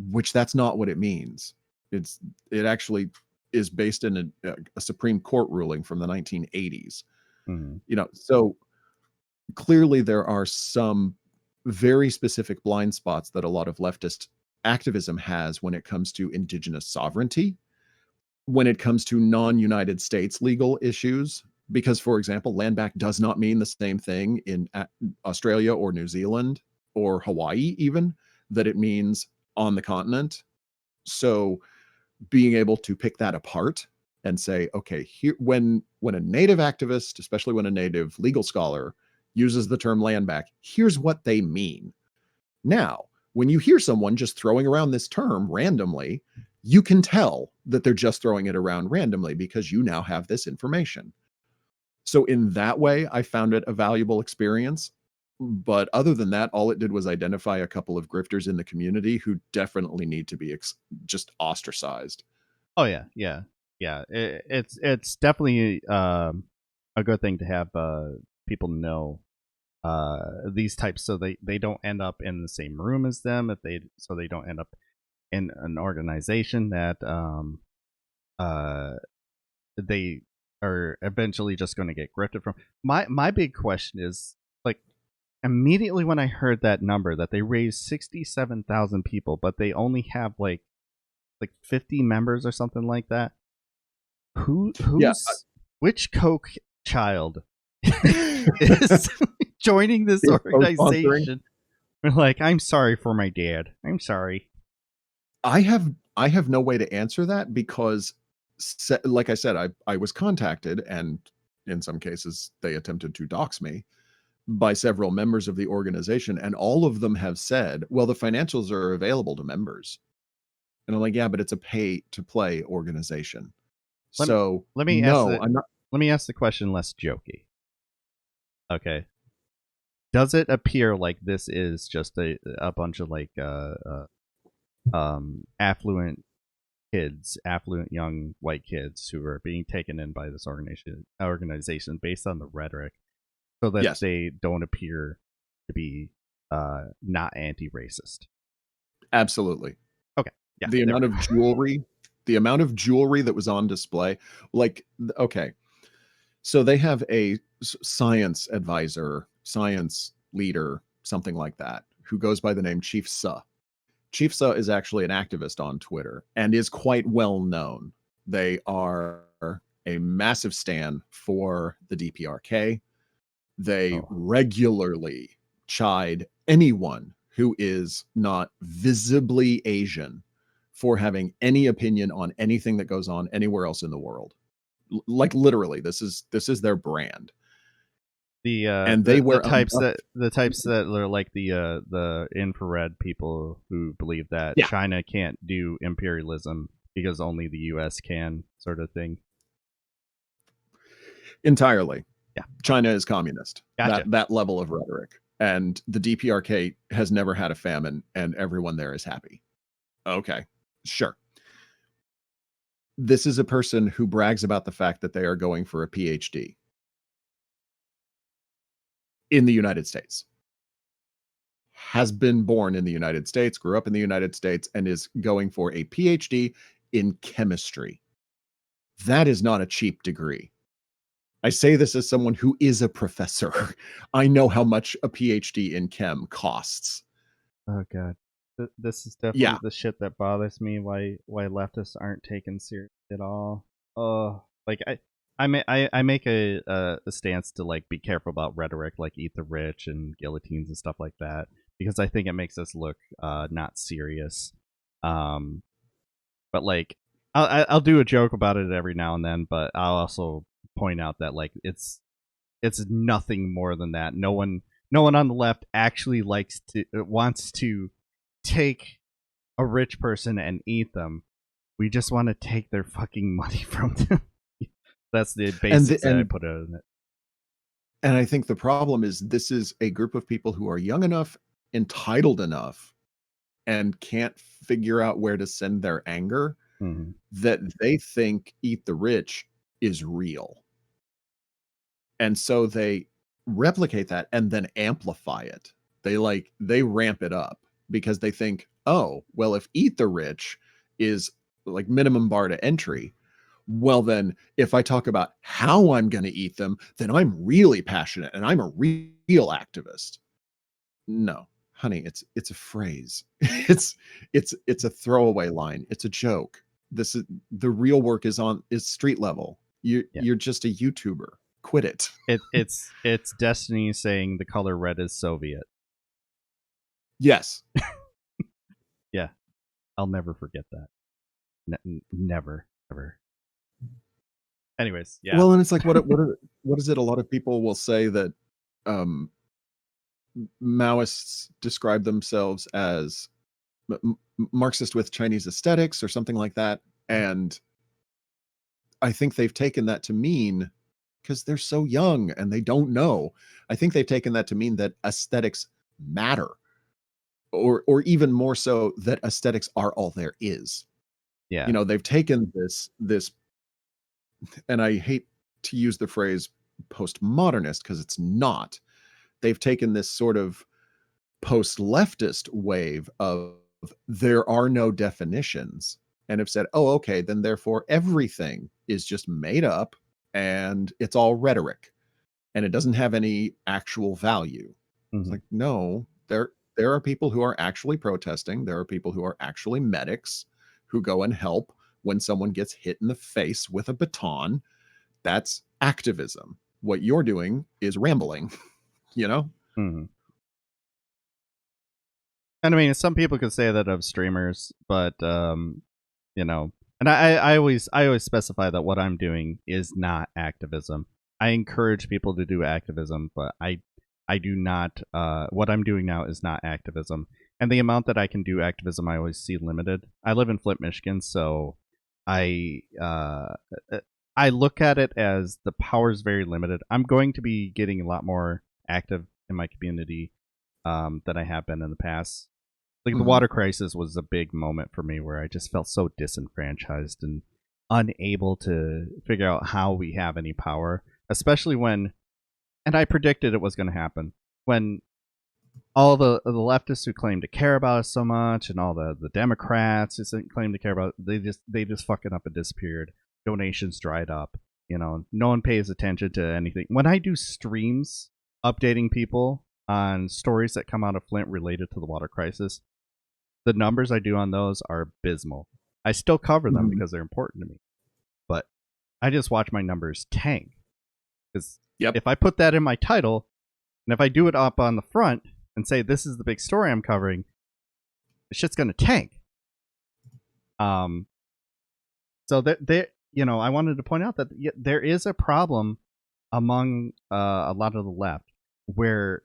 which that's not what it means. It actually is based in a Supreme Court ruling from the 1980s. So clearly there are some very specific blind spots that a lot of leftist activism has when it comes to indigenous sovereignty, when it comes to non-United States legal issues. Because, for example, land back does not mean the same thing in Australia or New Zealand or Hawaii, even, that it means on the continent. So being able to pick that apart and say, okay, here, when a native activist, especially when a native legal scholar uses the term land back, here's what they mean. Now, when you hear someone just throwing around this term randomly, you can tell that they're just throwing it around randomly because you now have this information. So in that way, I found it a valuable experience. But other than that, all it did was identify a couple of grifters in the community who definitely need to be just ostracized. Oh yeah. It's definitely a good thing to have people know these types so they don't end up in the same room as them so they don't end up in an organization that they are eventually just going to get grifted from. My big question is, like, immediately when I heard that number that they raised 67,000 people, but they only have like 50 members or something like that. Which Coke child is joining this organization? We're like, I'm sorry for my dad. I'm sorry. I have no way to answer that because, like I said, I was contacted, and in some cases they attempted to dox me, by several members of the organization, and all of them have said, well, the financials are available to members. And I'm like, yeah, but it's a pay to play organization. So let me no, I'm not. Let me ask the question less jokey. Okay. Does it appear like this is just a bunch of like affluent kids, affluent young white kids who are being taken in by this organization based on the rhetoric, so that Yes, they don't appear to be not anti-racist? absolutely. Okay. Yeah. The amount of jewelry, that was on display, like, okay. So they have a science advisor, science leader, something like that, who goes by the name Chief Suh. Chief Suh is actually an activist on Twitter and is quite well known. They are a massive stan for the DPRK. They regularly chide anyone who is not visibly Asian for having any opinion on anything that goes on anywhere else in the world. Like literally, this is their brand. And they wear the types that are like the infrared people who believe that Yeah. China can't do imperialism because only the U.S. can, sort of thing. Entirely. Yeah. China is communist. Gotcha. That level of rhetoric. And the DPRK has never had a famine, and everyone there is happy. Okay, sure. This is a person who brags about the fact that they are going for a PhD in the United States. Has been born in the United States, grew up in the United States, and is going for a PhD in chemistry. That is not a cheap degree. I say this as someone who is a professor. I know how much a PhD in chem costs. Oh god, this is definitely the shit that bothers me. Why leftists aren't taken seriously at all? Oh, like I make a stance to like be careful about rhetoric, like eat the rich and guillotines and stuff like that, because I think it makes us look not serious. But like I'll do a joke about it every now and then, but I'll also point out that like it's nothing more than that. No one on the left actually wants to take a rich person and eat them. We just want to take their fucking money from them. That's the basics that I put in it. And I think the problem is this is a group of people who are young enough, entitled enough, and can't figure out where to send their anger, that they think eat the rich is real. And so they replicate that and then amplify it. They ramp it up because they think, oh, well, if eat the rich is like minimum bar to entry, well, then if I talk about how I'm going to eat them, then I'm really passionate and I'm a real activist. No, honey, it's a phrase. it's a throwaway line. It's a joke. This is the real work is street level. You're just a YouTuber. Quit it. It's Destiny saying the color red is Soviet. Yes. Yeah, I'll never forget that. Never, ever. Anyways, yeah. Well, and it's like what is it? A lot of people will say that Maoists describe themselves as Marxist with Chinese aesthetics or something like that, and I think they've taken that to mean, because they're so young and they don't know, I think they've taken that to mean that aesthetics matter, or even more so that aesthetics are all there is. Yeah. You know, they've taken this, and I hate to use the phrase postmodernist because it's not. They've taken this sort of post-leftist wave of there are no definitions and have said, oh, okay, then therefore everything is just made up and it's all rhetoric and it doesn't have any actual value. It's like, no, there are people who are actually protesting. There are people who are actually medics who go and help when someone gets hit in the face with a baton. That's activism. What you're doing is rambling, you know? And I mean, some people could say that of streamers, but you know, and I always specify that what I'm doing is not activism. I encourage people to do activism, but I do not. What I'm doing now is not activism, and the amount that I can do activism, I always see limited. I live in Flint, Michigan, so I look at it as the power is very limited. I'm going to be getting a lot more active in my community than I have been in the past. Like the water crisis was a big moment for me where I just felt so disenfranchised and unable to figure out how we have any power, especially when, and I predicted it was going to happen, when all the leftists who claim to care about us so much and all the Democrats who claim to care about it, they just fucking up and disappeared. Donations dried up. You know, no one pays attention to anything. When I do streams updating people on stories that come out of Flint related to the water crisis, the numbers I do on those are abysmal. I still cover them because they're important to me, but I just watch my numbers tank. Because if I put that in my title, and if I do it up on the front, and say this is the big story I'm covering, the shit's gonna tank. So there, I wanted to point out that there is a problem among a lot of the left where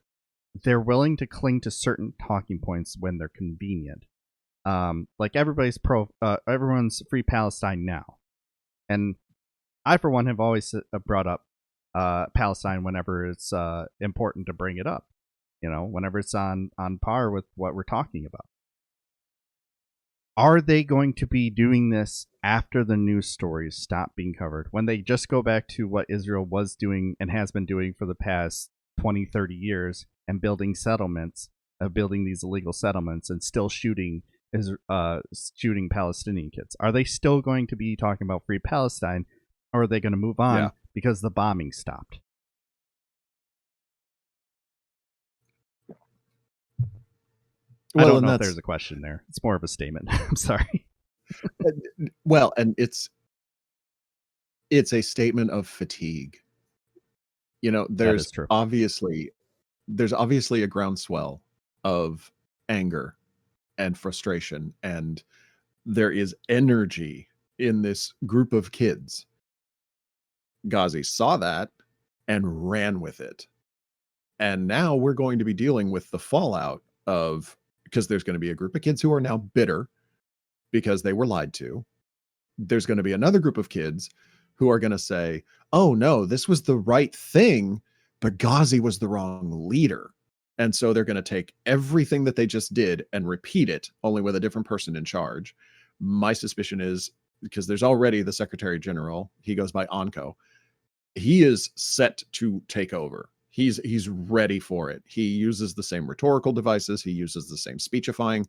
they're willing to cling to certain talking points when they're convenient. Like everyone's free Palestine now, and I for one have always brought up Palestine whenever it's important to bring it up. Whenever it's on par with what we're talking about. Are they going to be doing this after the news stories stop being covered? When they just go back to what Israel was doing and has been doing for the past 20, 30 years and building settlements, building these illegal settlements and still shooting Palestinian kids? Are they still going to be talking about free Palestine, or are they going to move on because the bombing stopped? Well, I don't know if there's a question there. It's more of a statement. I'm sorry. Well, and it's a statement of fatigue. There's obviously a groundswell of anger and frustration, and there is energy in this group of kids. Ghazi saw that and ran with it. And now we're going to be dealing with the fallout of, because there's going to be a group of kids who are now bitter because they were lied to. There's going to be another group of kids who are going to say, oh no, this was the right thing, but Ghazi was the wrong leader. And so they're going to take everything that they just did and repeat it, only with a different person in charge. My suspicion is, because there's already the Secretary General, he goes by Anko. He is set to take over. He's ready for it. He uses the same rhetorical devices. He uses the same speechifying.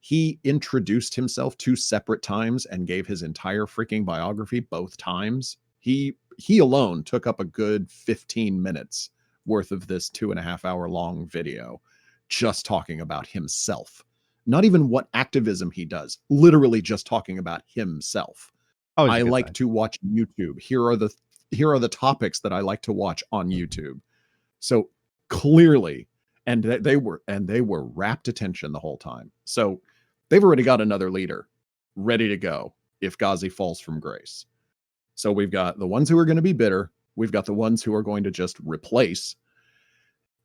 He introduced himself 2 separate times and gave his entire freaking biography both times. He alone took up a good 15 minutes worth of this 2.5 hour long video just talking about himself. Not even what activism he does, literally just talking about himself. I like to watch YouTube. Here are the topics that I like to watch on YouTube. So clearly, and they were rapt attention the whole time. So they've already got another leader ready to go if Ghazi falls from grace. So we've got the ones who are going to be bitter. We've got the ones who are going to just replace.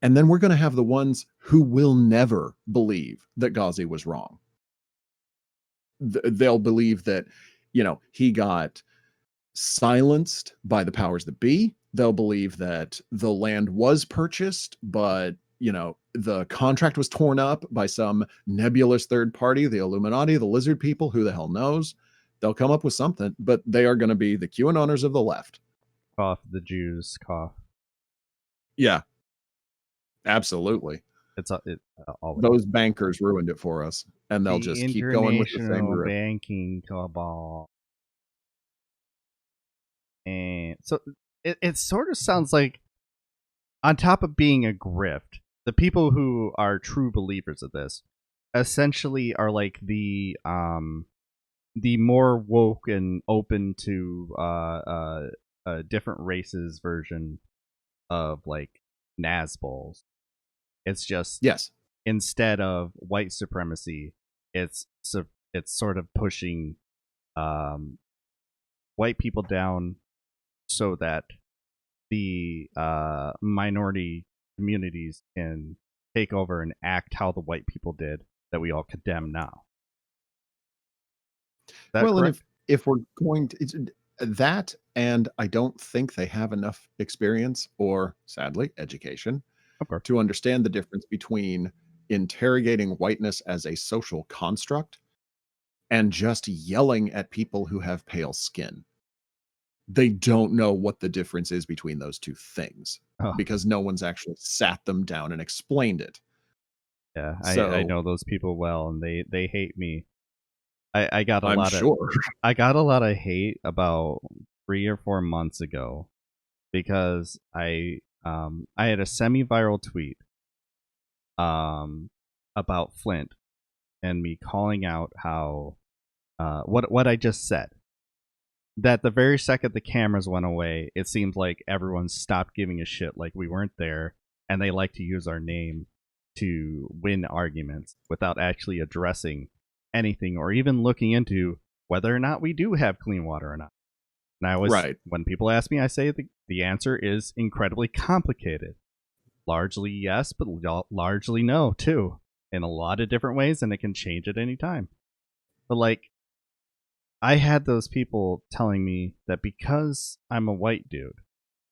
And then we're going to have the ones who will never believe that Ghazi was wrong. They'll believe that, he got silenced by the powers that be. They'll believe that the land was purchased, but the contract was torn up by some nebulous third party, the Illuminati, the lizard people, who the hell knows. They'll come up with something, but they are going to be the QAnoners of the left. Cough, the Jews, cough. Yeah, absolutely. Always. Those bankers ruined it for us, and they'll just keep going with the same group. Banking cabal. And so it sort of sounds like, on top of being a grift, the people who are true believers of this essentially are like the more woke and open to different races version of like Nazbols. It's just, instead of white supremacy, it's sort of pushing white people down so that the minority communities can take over and act how the white people did that we all condemn now. Well, correct? And if we're going to that, and I don't think they have enough experience or, sadly, education to understand the difference between interrogating whiteness as a social construct and just yelling at people who have pale skin. They don't know what the difference is between those two things because no one's actually sat them down and explained it. Yeah, I know those people well, and they hate me. I got a lot of hate about 3 or 4 months ago because I had a semi-viral tweet about Flint and me calling out how what I just said. That the very second the cameras went away, it seemed like everyone stopped giving a shit, like we weren't there, and they like to use our name to win arguments without actually addressing anything or even looking into whether or not we do have clean water or not. And I always, Right. when people ask me, I say the answer is incredibly complicated. Largely yes, but largely no too, in a lot of different ways, and it can change at any time. But like, I had those people telling me that because I'm a white dude,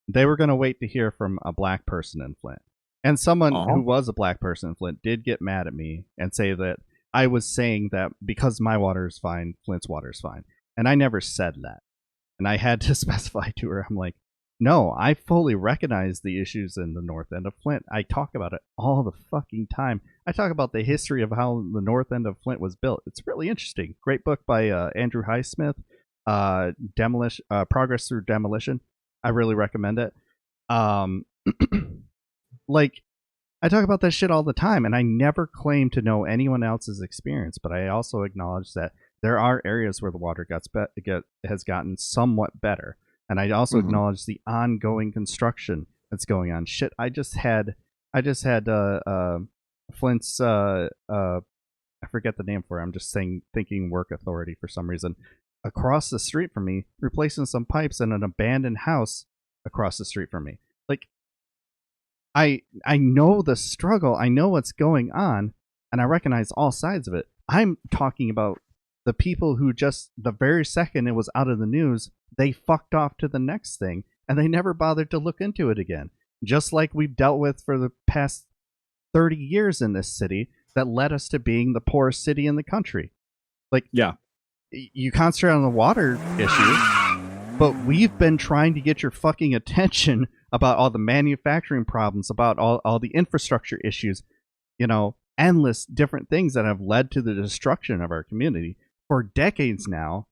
they were going to wait to hear from a black person in Flint. And someone Uh-huh. who was a black person in Flint did get mad at me and say that I was saying that because my water is fine, Flint's water is fine. And I never said that. And I had to specify to her, I'm like, no, I fully recognize the issues in the north end of Flint. I talk about it all the fucking time. I talk about the history of how the north end of Flint was built. It's really interesting. Great book by Andrew Highsmith, Progress Through Demolition. I really recommend it. Um, like, I talk about that shit all the time, and I never claim to know anyone else's experience, but I also acknowledge that there are areas where the water has gotten somewhat better. And I also acknowledge the ongoing construction that's going on. Shit, I just had Flint's I forget the name for it. I'm just thinking work authority for some reason. Across the street from me, replacing some pipes in an abandoned house across the street from me. Like, I know the struggle. I know what's going on, and I recognize all sides of it. I'm talking about the people who just the very second it was out of the news, they fucked off to the next thing, and they never bothered to look into it again. Just like we've dealt with for the past 30 years in this city that led us to being the poorest city in the country. Like, yeah, you concentrate on the water issue, but we've been trying to get your fucking attention about all the manufacturing problems, about all the infrastructure issues, endless different things that have led to the destruction of our community for decades now.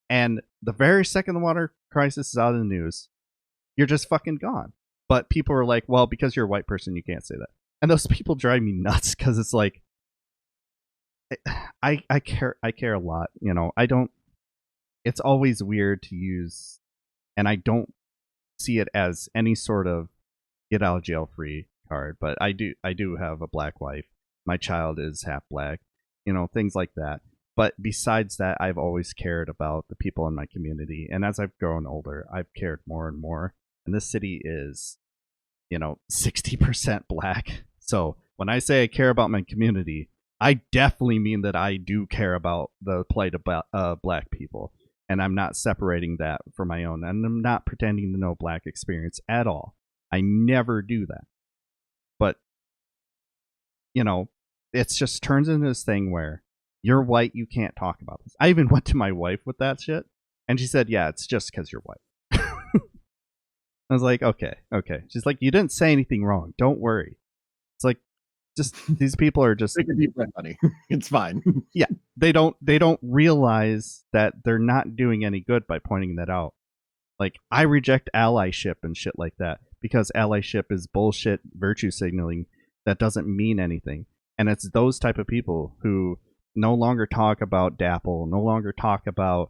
And the very second the water crisis is out of the news, you're just fucking gone. But people are like, well, because you're a white person, you can't say that. And those people drive me nuts because it's like, I care a lot. I don't. It's always weird to use, and I don't see it as any sort of get out of jail free card. But I do have a black wife. My child is half black. Things like that. But besides that, I've always cared about the people in my community. And as I've grown older, I've cared more and more. And this city is, 60% black. So when I say I care about my community, I definitely mean that I do care about the plight of black people. And I'm not separating that for my own. And I'm not pretending to know black experience at all. I never do that. But, it's just turns into this thing where you're white, you can't talk about this. I even went to my wife with that shit, and she said, yeah, it's just because you're white. I was like, okay. She's like, you didn't say anything wrong. Don't worry. It's like, just these people are just take a deep breath, honey. It's fine. Yeah, they don't realize that they're not doing any good by pointing that out. Like, I reject allyship and shit like that because allyship is bullshit virtue signaling that doesn't mean anything. And it's those type of people who no longer talk about DAPL, no longer talk about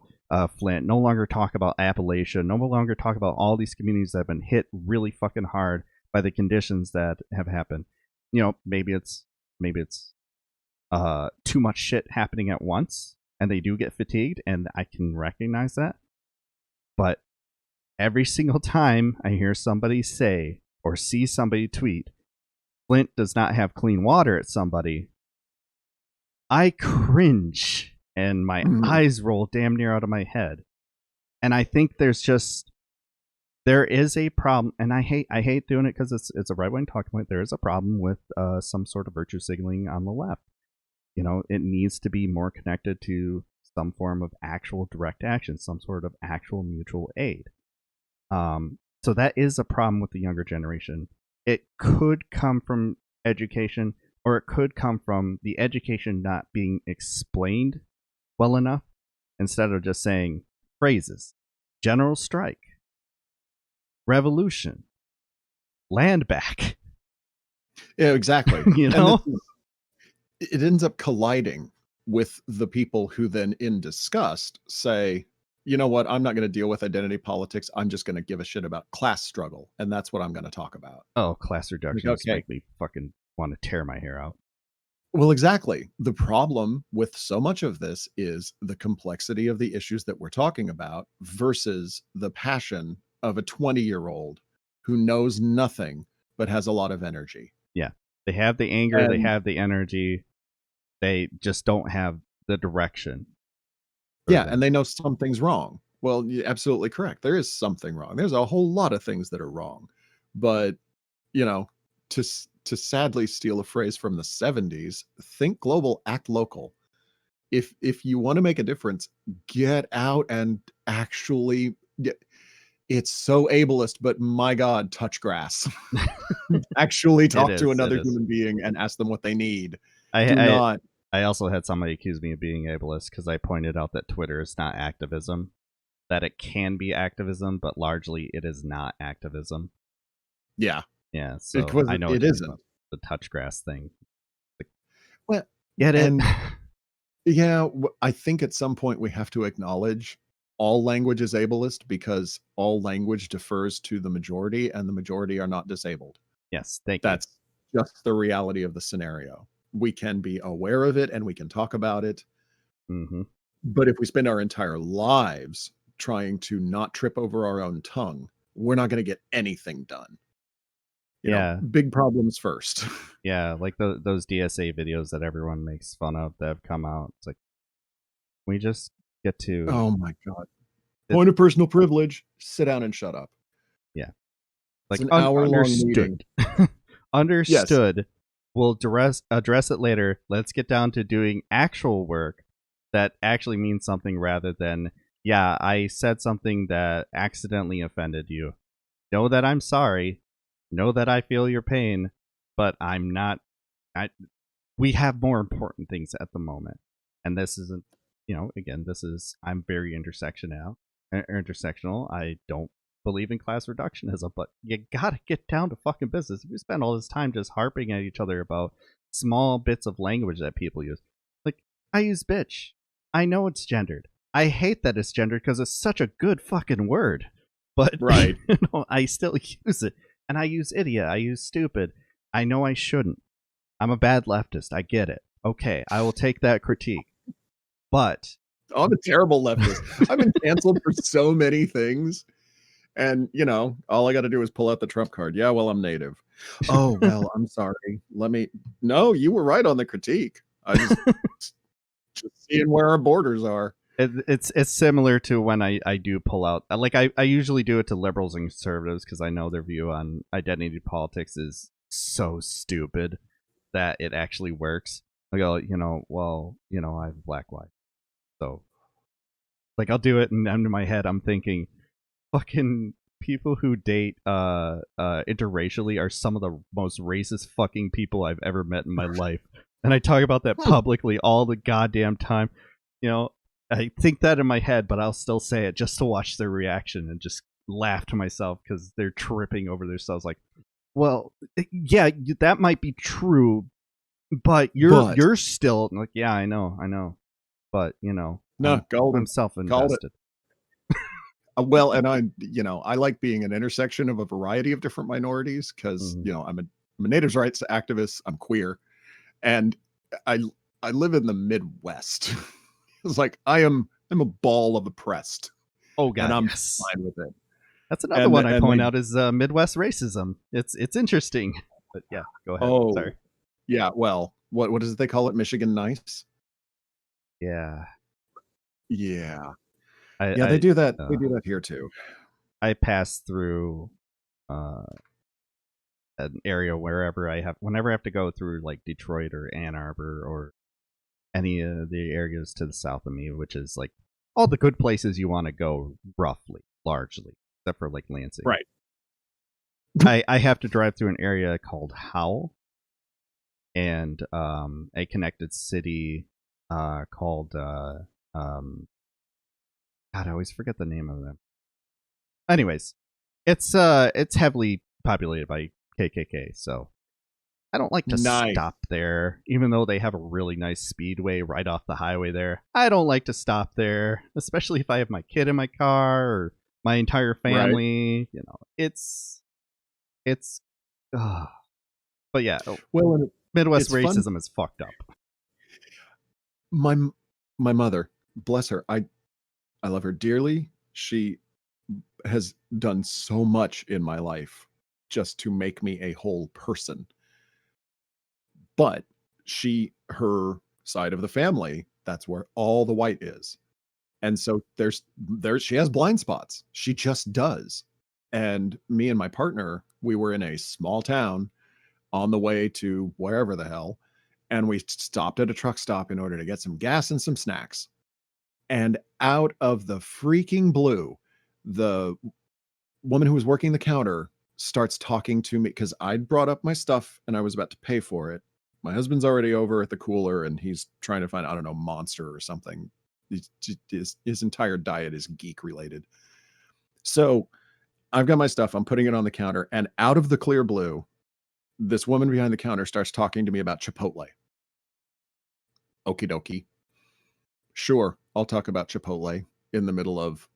Flint, no longer talk about Appalachia, no longer talk about all these communities that have been hit really fucking hard by the conditions that have happened. Maybe it's too much shit happening at once, and they do get fatigued, and I can recognize that. But every single time I hear somebody say or see somebody tweet, Flint does not have clean water at somebody, I cringe and my eyes roll damn near out of my head. And I think there is a problem, and I hate doing it because it's a right wing talking point. There is a problem with some sort of virtue signaling on the left. It needs to be more connected to some form of actual direct action, some sort of actual mutual aid. So that is a problem with the younger generation. It could come from education, or it could come from the education not being explained well enough, instead of just saying phrases. General strike, revolution, land back. Yeah, exactly. And it ends up colliding with the people who then, in disgust, say, you know what, I'm not going to deal with identity politics. I'm just going to give a shit about class struggle. And that's what I'm going to talk about. Oh, class reductions make me fucking want to tear my hair out. Well, exactly. The problem with so much of this is the complexity of the issues that we're talking about versus the passion of a 20-year-old who knows nothing but has a lot of energy. Yeah. They have the anger, they And have the energy. They just don't have the direction for yeah, them. and they know something's wrong. Well, you're absolutely correct. There is something wrong. There's a whole lot of things that are wrong. But, you know, to sadly steal a phrase from the 70s, think global, act local. If you want to make a difference, get out and actually get, it's so ableist, but my God, touch grass. Actually It talk to is. It another is. human being and ask them what they need. I Do I not. I also had somebody accuse me of being ableist because I pointed out that Twitter is not activism. That it can be activism, but largely it is not activism. Yeah, Yeah, so because I know what it you mean about isn't. the touch grass thing. Like, Well, get it? and yeah, I think at some point we have to acknowledge all language is ableist because all language defers to the majority and the majority are not disabled. Yes, thank you. That's just the reality of the scenario. We can be aware of it and we can talk about it. Mm-hmm. But if we spend our entire lives trying to not trip over our own tongue, we're not going to get anything done. Yeah, Big problems first. yeah, like those DSA videos that everyone makes fun of that have come out. It's like we just get to Oh my God. it, Point of personal privilege. Sit down and shut up. yeah, It's like an hour-long meeting. understood, Yes. understood. We'll address it later. Let's get down to doing actual work that actually means something rather than yeah, I said something that accidentally offended you. Know that I'm sorry. Know that I feel your pain, but I'm not. I we have more important things at the moment, and this isn't. Again, this is I'm very intersectional. I don't believe in class reductionism, but you gotta get down to fucking business. If you spend all this time just harping at each other about small bits of language that people use, like I use bitch. I know it's gendered. I hate that it's gendered because it's such a good fucking word, but Right. I still use it. And I use idiot. I use stupid. I know I shouldn't. I'm a bad leftist. I get it. Okay, I will take that critique. But I'm a terrible leftist. I've been canceled for so many things. And, all I got to do is pull out the Trump card. Yeah, well, I'm native. Oh, well, I'm sorry. No, you were right on the critique. I just seeing where our borders are. it's similar to when I do pull out. Like I usually do it to liberals and conservatives because I know their view on identity politics is so stupid that it actually works. I go, I have a black wife, so like I'll do it, and under my head I'm thinking, fucking people who date interracially are some of the most racist fucking people I've ever met in my life. And I talk about that publicly all the goddamn time. I think that in my head, but I'll still say it just to watch their reaction and just laugh to myself because they're tripping over themselves. Like, well, yeah, that might be true, but you're still like, yeah, I know, but no, I'm self-invested. Well, and I like being an intersection of a variety of different minorities because, I'm a natives' rights activist. I'm queer, and I I live in the Midwest. It's like I'm a ball of oppressed, Oh and God, I'm yes. fine with it. That's another one I point out is Midwest racism. It's interesting, but yeah, go ahead. Oh, Sorry. yeah. Well, what is it they call it? Michigan nice. Yeah, Yeah, I yeah. They I do that. They uh, do that here too. I pass through uh, an area whenever I have to go through like Detroit or Ann Arbor or any of the areas to the south of me, which is like all the good places you want to go, roughly, largely, except for like Lansing. Right. I have to drive through an area called Howell and a connected city called God, I always forget the name of them. Anyways, it's heavily populated by KKK, so I don't like to Nice. stop there, even though they have a really nice speedway right off the highway there. I don't like to stop there, especially if I have my kid in my car or my entire family. Right. It's. But But yeah, Well, and Midwest it's fun. racism is fucked up. My my mother, bless her, I love her dearly. She has done so much in my life just to make me a whole person. But her side of the family, that's where all the white is. And so she has blind spots. She just does. And me and my partner, we were in a small town on the way to wherever the hell, and we stopped at a truck stop in order to get some gas and some snacks. And out of the freaking blue, the woman who was working the counter starts talking to me because I'd brought up my stuff and I was about to pay for it. My husband's already over at the cooler and he's trying to find, I don't know, Monster or something. His entire diet is geek related. So I've got my stuff. I'm putting it on the counter, and out of the clear blue, this woman behind the counter starts talking to me about Chipotle. Okie dokie. Sure, I'll talk about Chipotle in the middle of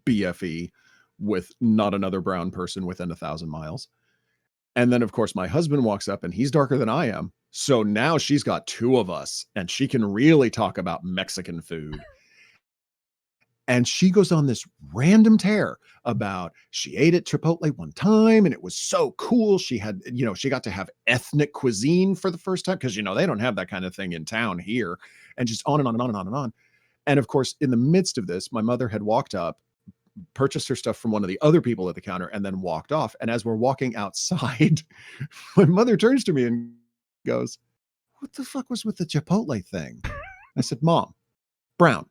BFE with not another brown person within 1,000 miles. And then, of course, my husband walks up and he's darker than I am. So now she's got two of us and she can really talk about Mexican food. And she goes on this random tear about she ate at Chipotle one time and it was so cool. She had, she got to have ethnic cuisine for the first time because, they don't have that kind of thing in town here. And just on and on and on and on and on. And of course, in the midst of this, my mother had walked up, purchased her stuff from one of the other people at the counter, and then walked off. And as we're walking outside, my mother turns to me and goes, "What the fuck was with the Chipotle thing?" I said, "Mom, brown."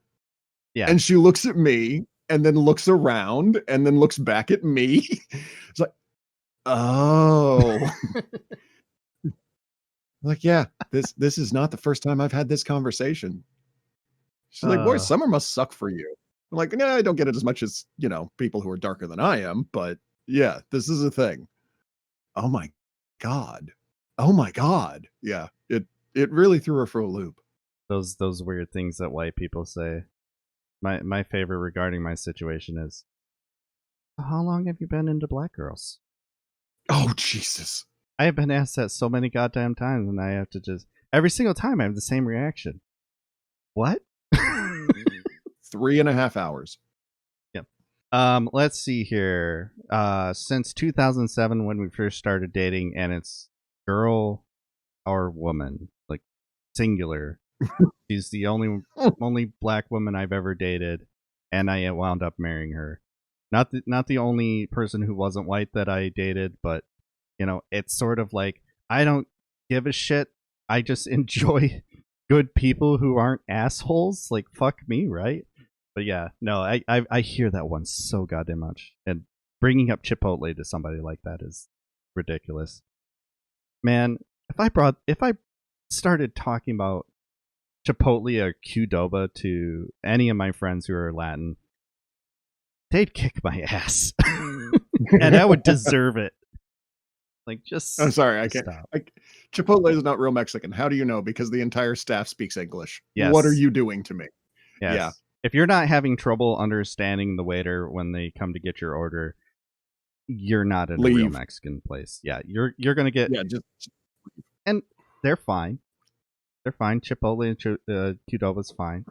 Yeah. And she looks at me and then looks around and then looks back at me. It's like, oh. Like, yeah, this is not the first time I've had this conversation. She's like, "Boy, summer must suck for you." I'm like, "No, I don't get it as much as, people who are darker than I am, but yeah, this is a thing." Oh my God. Oh my God. Yeah, it really threw her for a loop. Those weird things that white people say. My favorite regarding my situation is, how long have you been into black girls? Oh, Jesus. I have been asked that so many goddamn times, and I have to just every single time I have the same reaction. What? 3.5 hours. Yep. Let's see here. Since 2007, when we first started dating, and it's girl or woman, like singular. She's the only black woman I've ever dated, and I wound up marrying her. Not the only person who wasn't white that I dated, but it's sort of like I don't give a shit. I just enjoy good people who aren't assholes. Like fuck me, right? But yeah, no, I hear that one so goddamn much, and bringing up Chipotle to somebody like that is ridiculous. Man, if I started talking about Chipotle or Qdoba to any of my friends who are Latin, they'd kick my ass, and I would deserve it. Like, just I'm sorry, I can't. stop. Chipotle is not real Mexican. How do you know? Because the entire staff speaks English. Yes. What are you doing to me? Yes. Yeah. If you're not having trouble understanding the waiter when they come to get your order, you're not in a real Mexican place. Yeah, you're gonna get. Yeah, just and they're fine. They're fine. Chipotle and Qdoba's fine.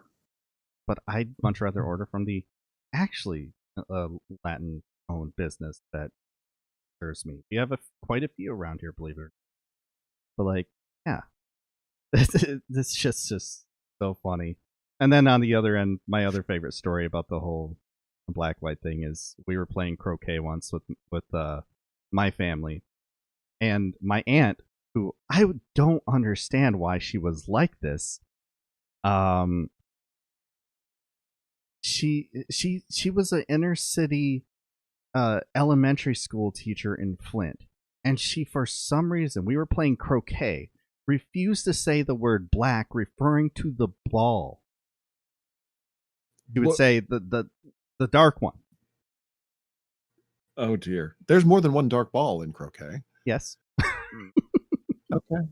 But I'd much rather order from the actually Latin-owned business that serves me. We have quite a few around here, believe it or not. But like, yeah, this just so funny. And then on the other end, my other favorite story about the whole black-white thing is we were playing croquet once with my family, and my aunt, who I don't understand why she was like this. She was an inner city elementary school teacher in Flint, and she, for some reason, we were playing croquet, refused to say the word black, referring to the ball. She would say the dark one. Oh dear. There's more than one dark ball in croquet. Yes. Okay.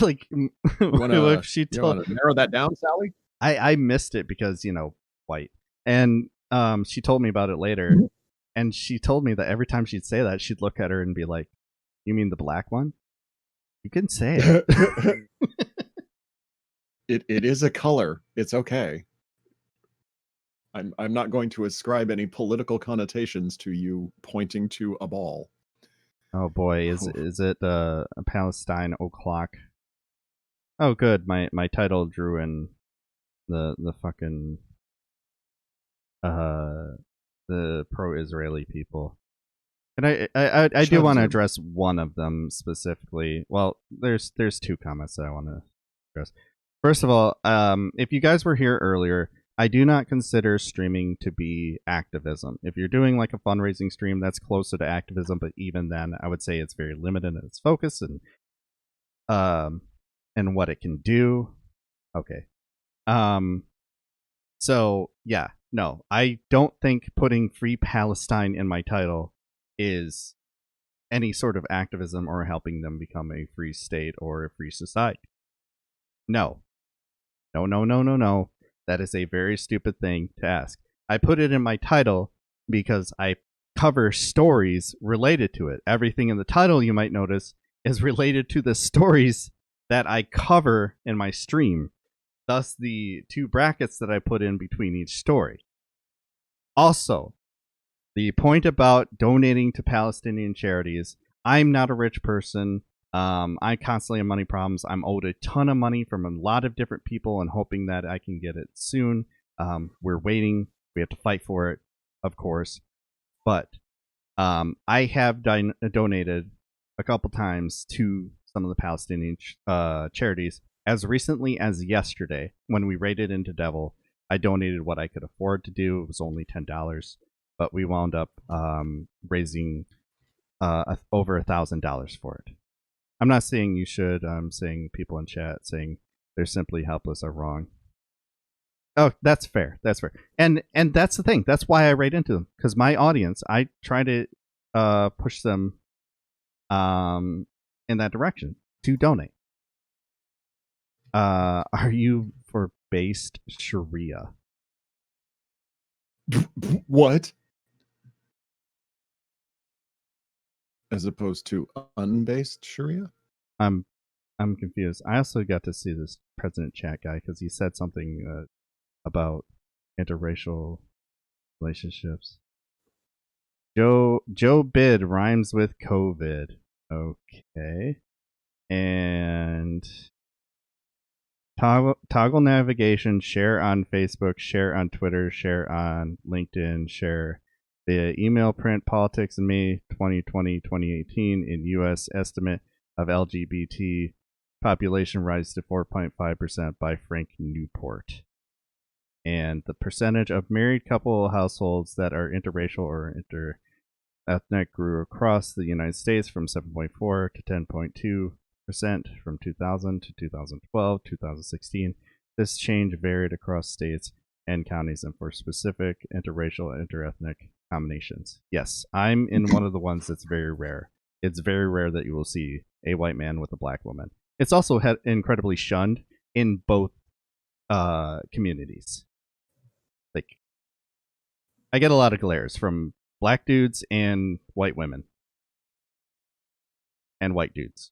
Like, if she told to narrow that down, Sally? I missed it because white, and she told me about it later, and she told me that every time she'd say that, she'd look at her and be like, You mean the black one? You can say it. It is a color. It's okay. I'm not going to ascribe any political connotations to you pointing to a ball. Oh boy, is it Palestine o'clock? Oh good, my title drew in the fucking uh the pro-Israeli people. And I do want to Chuds address one of them specifically. Well, there's two comments that I want to address. First of all, if you guys were here earlier, I do not consider streaming to be activism. If you're doing like a fundraising stream, that's closer to activism, but even then, I would say it's very limited in its focus um and what it can do. Okay. Um. So yeah, no, I don't think putting Free Palestine in my title is any sort of activism or helping them become a free state or a free society. No. No, no, no, no, no. That is a very stupid thing to ask. I put it in my title because I cover stories related to it. Everything in the title, you might notice, is related to the stories that I cover in my stream. Thus, the two brackets that I put in between each story. Also, the point about donating to Palestinian charities, I'm not a rich person. I constantly have money problems. I'm owed a ton of money from a lot of different people and hoping that I can get it soon. We're waiting. We have to fight for it, of course. But I have donated a couple times to some of the Palestinian charities. As recently as yesterday, when we raided into Devil, I donated what I could afford to do. It was only $10, but we wound up raising over $1,000 for it. I'm not saying you should. I'm saying people in chat saying they're simply helpless are wrong. Oh, that's fair. That's fair. And that's the thing. That's why I raid into them, because my audience, I try to push them in that direction to donate. Are you for based Sharia? What? As opposed to unbased Sharia? I'm confused. I also got to see this President Chat guy because he said something about interracial relationships. Joe Bid rhymes with COVID. Okay. And toggle navigation, share on Facebook, share on Twitter, share on LinkedIn, share the email print politics in May 2020-2018 in U.S. estimate of LGBT population rise to 4.5% by Frank Newport. And the percentage of married couple households that are interracial or interethnic grew across the United States from 7.4 to 10.2% from 2000 to 2012, 2016. This change varied across states and counties and for specific interracial interethnic combinations. Yes, I'm in one of the ones that's very rare. It's very rare that you will see a white man with a black woman. It's also incredibly shunned in both communities. Like, I get a lot of glares from black dudes and white women and white dudes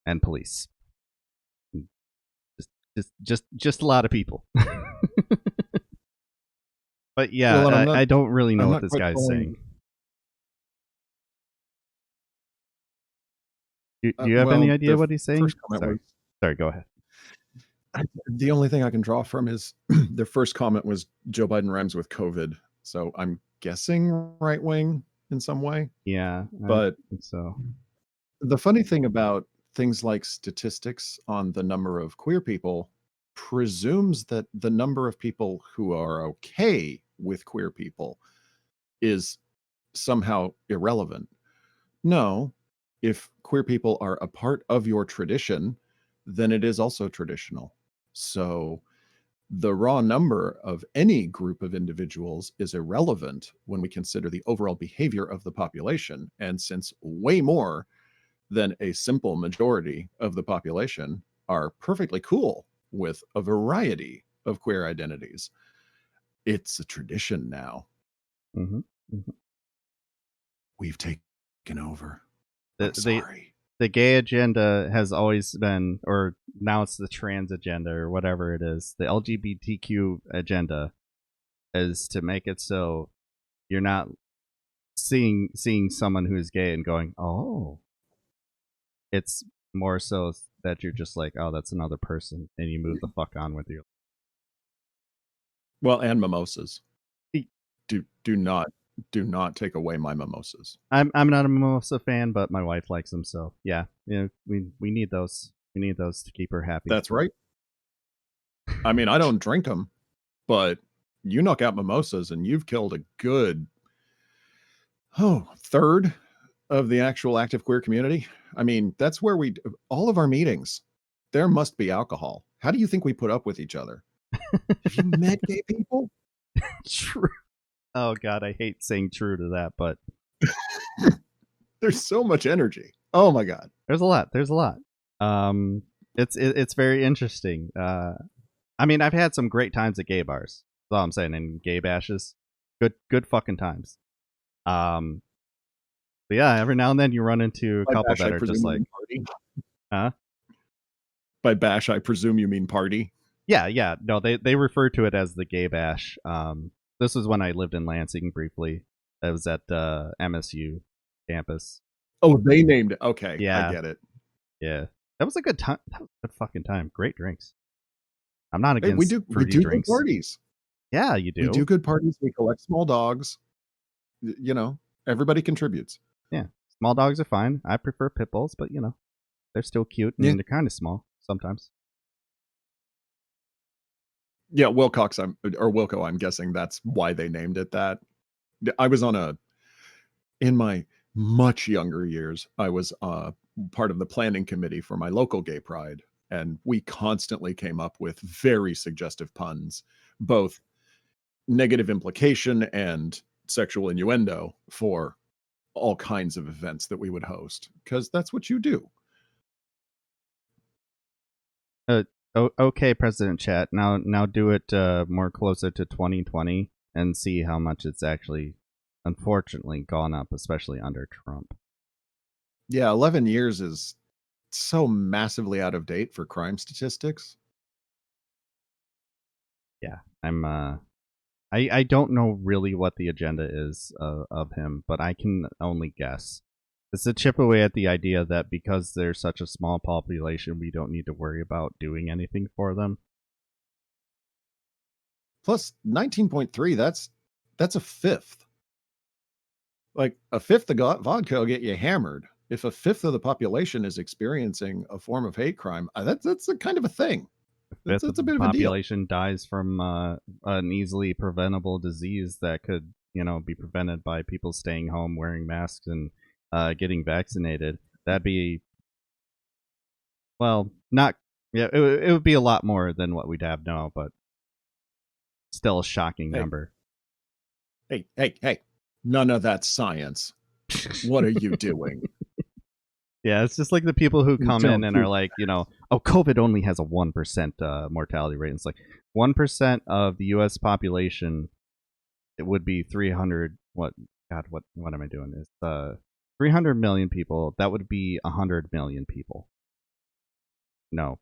and police. Just a lot of people. But yeah, Well, I don't really know I'm what not this quite guy's saying. following. Do you have any Well, idea the what he's saying? first comment Sorry. was Sorry, go ahead. the only thing I can draw from is their first comment was Joe Biden rhymes with COVID. So I'm guessing right wing in some way. Yeah, I But think so. the funny thing about things like statistics on the number of queer people presumes that the number of people who are okay with queer people is somehow irrelevant. No, if queer people are a part of your tradition, then it is also traditional. So the raw number of any group of individuals is irrelevant when we consider the overall behavior of the population. And since way more than a simple majority of the population are perfectly cool with a variety of queer identities, it's a tradition now. Mm-hmm. Mm-hmm. We've taken over. I'm the sorry. the gay agenda has always been, or now it's the trans agenda or whatever it is. The LGBTQ agenda is to make it so you're not seeing someone who's gay and going, oh. It's more so that you're just like, oh, that's another person, and you move the fuck on with you. Well, and mimosas. E- Do not take away my mimosas. I'm not a mimosa fan, but my wife likes them, so yeah, we need those. We need those to keep her happy. That's right. I mean, I don't drink them, but you knock out mimosas and you've killed a good third of the actual active queer community. I mean, that's where all of our meetings, there must be alcohol. How do you think we put up with each other? Have you met gay people? True. Oh god, I hate saying true to that, but There's so much energy. Oh my god. there's a lot. There's a lot. It's very interesting. I mean, I've had some great times at gay bars. That's all I'm saying. And gay bashes, good fucking times. But yeah, every now and then you run into a By couple bash, that I are presume just you like, mean party. huh? By bash, I presume you mean party. Yeah. No, they refer to it as the gay bash. This was when I lived in Lansing briefly. I was at MSU campus. Oh, they named it. Okay, I Yeah, get it. yeah. That was a good time. That was a good fucking time. Great drinks. I'm not Hey, against we fruity do good drinks. parties. Yeah, you We do. do good parties. We collect small dogs. Everybody contributes. Yeah, small dogs are fine. I prefer pit bulls, but they're still cute and Yeah. they're kind of small sometimes. Yeah, Wilco, I'm guessing that's why they named it that. I was in my much younger years, I was part of the planning committee for my local gay pride, and we constantly came up with very suggestive puns, both negative implication and sexual innuendo for all kinds of events that we would host, because that's what you do. Okay, President Chat. Now do it more closer to 2020 and see how much it's actually, unfortunately, gone up, especially under Trump. Yeah, 11 years is so massively out of date for crime statistics. Yeah, I don't know really what the agenda is of him, but I can only guess. It's to chip away at the idea that because they're such a small population, we don't need to worry about doing anything for them. Plus 19.3, that's a fifth. Like a fifth of vodka will get you hammered. If a fifth of the population is experiencing a form of hate crime, that's a kind of a thing. Fifth of That's a the bit of a deal. population dies from an easily preventable disease that could, be prevented by people staying home, wearing masks, and getting vaccinated. That'd be, well, not, yeah, it would be a lot more than what we'd have now, but still a shocking Hey, number. hey! None of that science. What are you doing? Yeah, it's just like the people who come in Don't and do are like, oh, COVID only has a 1% mortality rate. It's like 1% of the U.S. population, it would be 300. What? God, what am I doing? It's 300 million people. That would be 100 million people. No,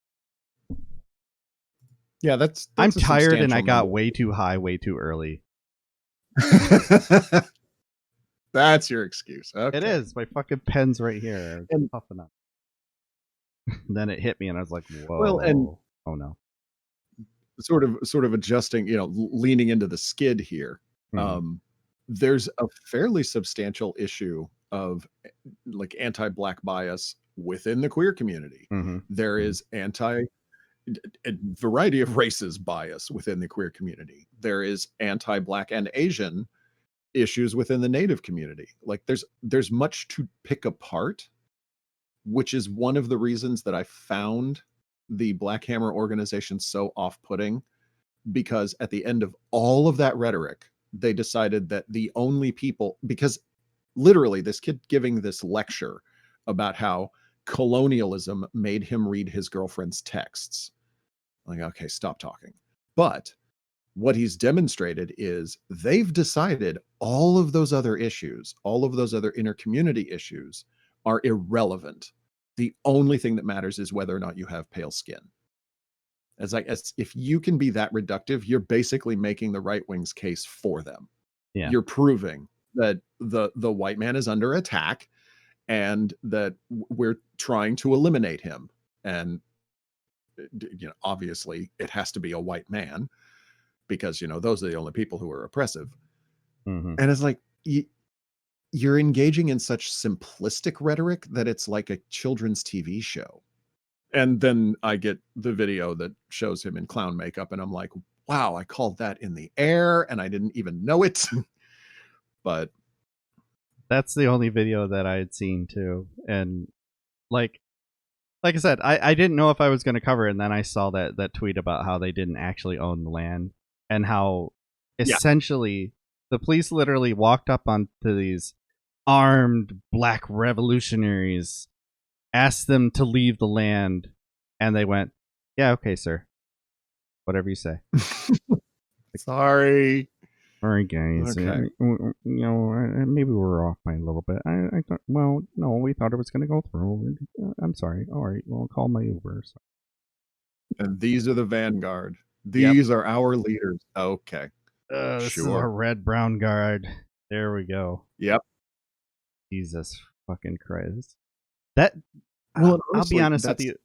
Yeah, that's I'm a tired and I substantial got number. way too high, way too early. That's your excuse. Okay. It is. My fucking pen's right here. And Puffing up. Then it hit me, and I was like, well, and whoa. Oh no. sort of adjusting, leaning into the skid here. Mm-hmm. There's a fairly substantial issue of like anti-black bias within the queer community. Mm-hmm. There is a variety of races bias within the queer community. There is anti-black and Asian issues within the native community. Like there's much to pick apart, which is one of the reasons that I found the Black Hammer organization so off-putting, because at the end of all of that rhetoric, they decided that the only people, because literally this kid giving this lecture about how colonialism made him read his girlfriend's texts. Like, okay, stop talking. But what he's demonstrated is they've decided all of those other issues, all of those other intercommunity issues are irrelevant. The only thing that matters is whether or not you have pale skin. As if you can be that reductive, you're basically making the right wing's case for them. Yeah. You're proving that the white man is under attack and that we're trying to eliminate him. And obviously it has to be a white man because those are the only people who are oppressive. Mm-hmm. And it's like you're engaging in such simplistic rhetoric that it's like a children's TV show. And then I get the video that shows him in clown makeup, and I'm like, wow, I called that in the air, and I didn't even know it. But that's the only video that I had seen too, and like I said, I didn't know if I was going to cover it, and then I saw that tweet about how they didn't actually own the land, and how essentially the police literally walked up onto these armed black revolutionaries, asked them to leave the land, and they went, "Yeah, okay, sir, whatever you say." Sorry. All right, guys. Okay. Maybe we're off by a little bit. I thought, well, no, we thought it was going to go through. I'm sorry. All right, well, I'll call my Uber. So. And these are the vanguard. Yep. These are our leaders. Okay. This is our red brown guard. There we go. Yep. Jesus fucking Christ. That. Well, I'll be honest with you.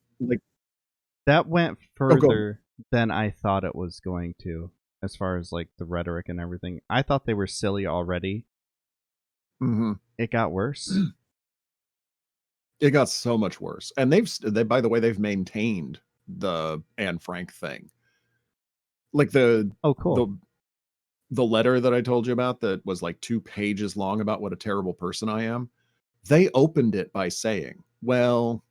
That went further than I thought it was going to, as far as like the rhetoric and everything. I thought they were silly already. Mm-hmm. It got worse. It got so much worse. And they by the way, they've maintained the Anne Frank thing. Like cool. The letter that I told you about that was like 2 pages long about what a terrible person I am. They opened it by saying, well,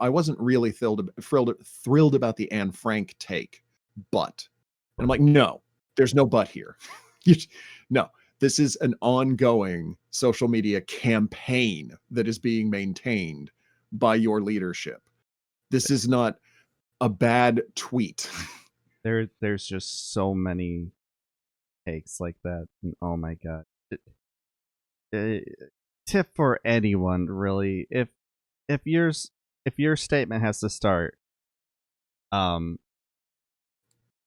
I wasn't really thrilled about the Anne Frank take, but, and I'm like, no, there's no but here. No, this is an ongoing social media campaign that is being maintained by your leadership. This is not a bad tweet. There's just so many takes like that. Oh my god. Tip for anyone really, if your statement has to start,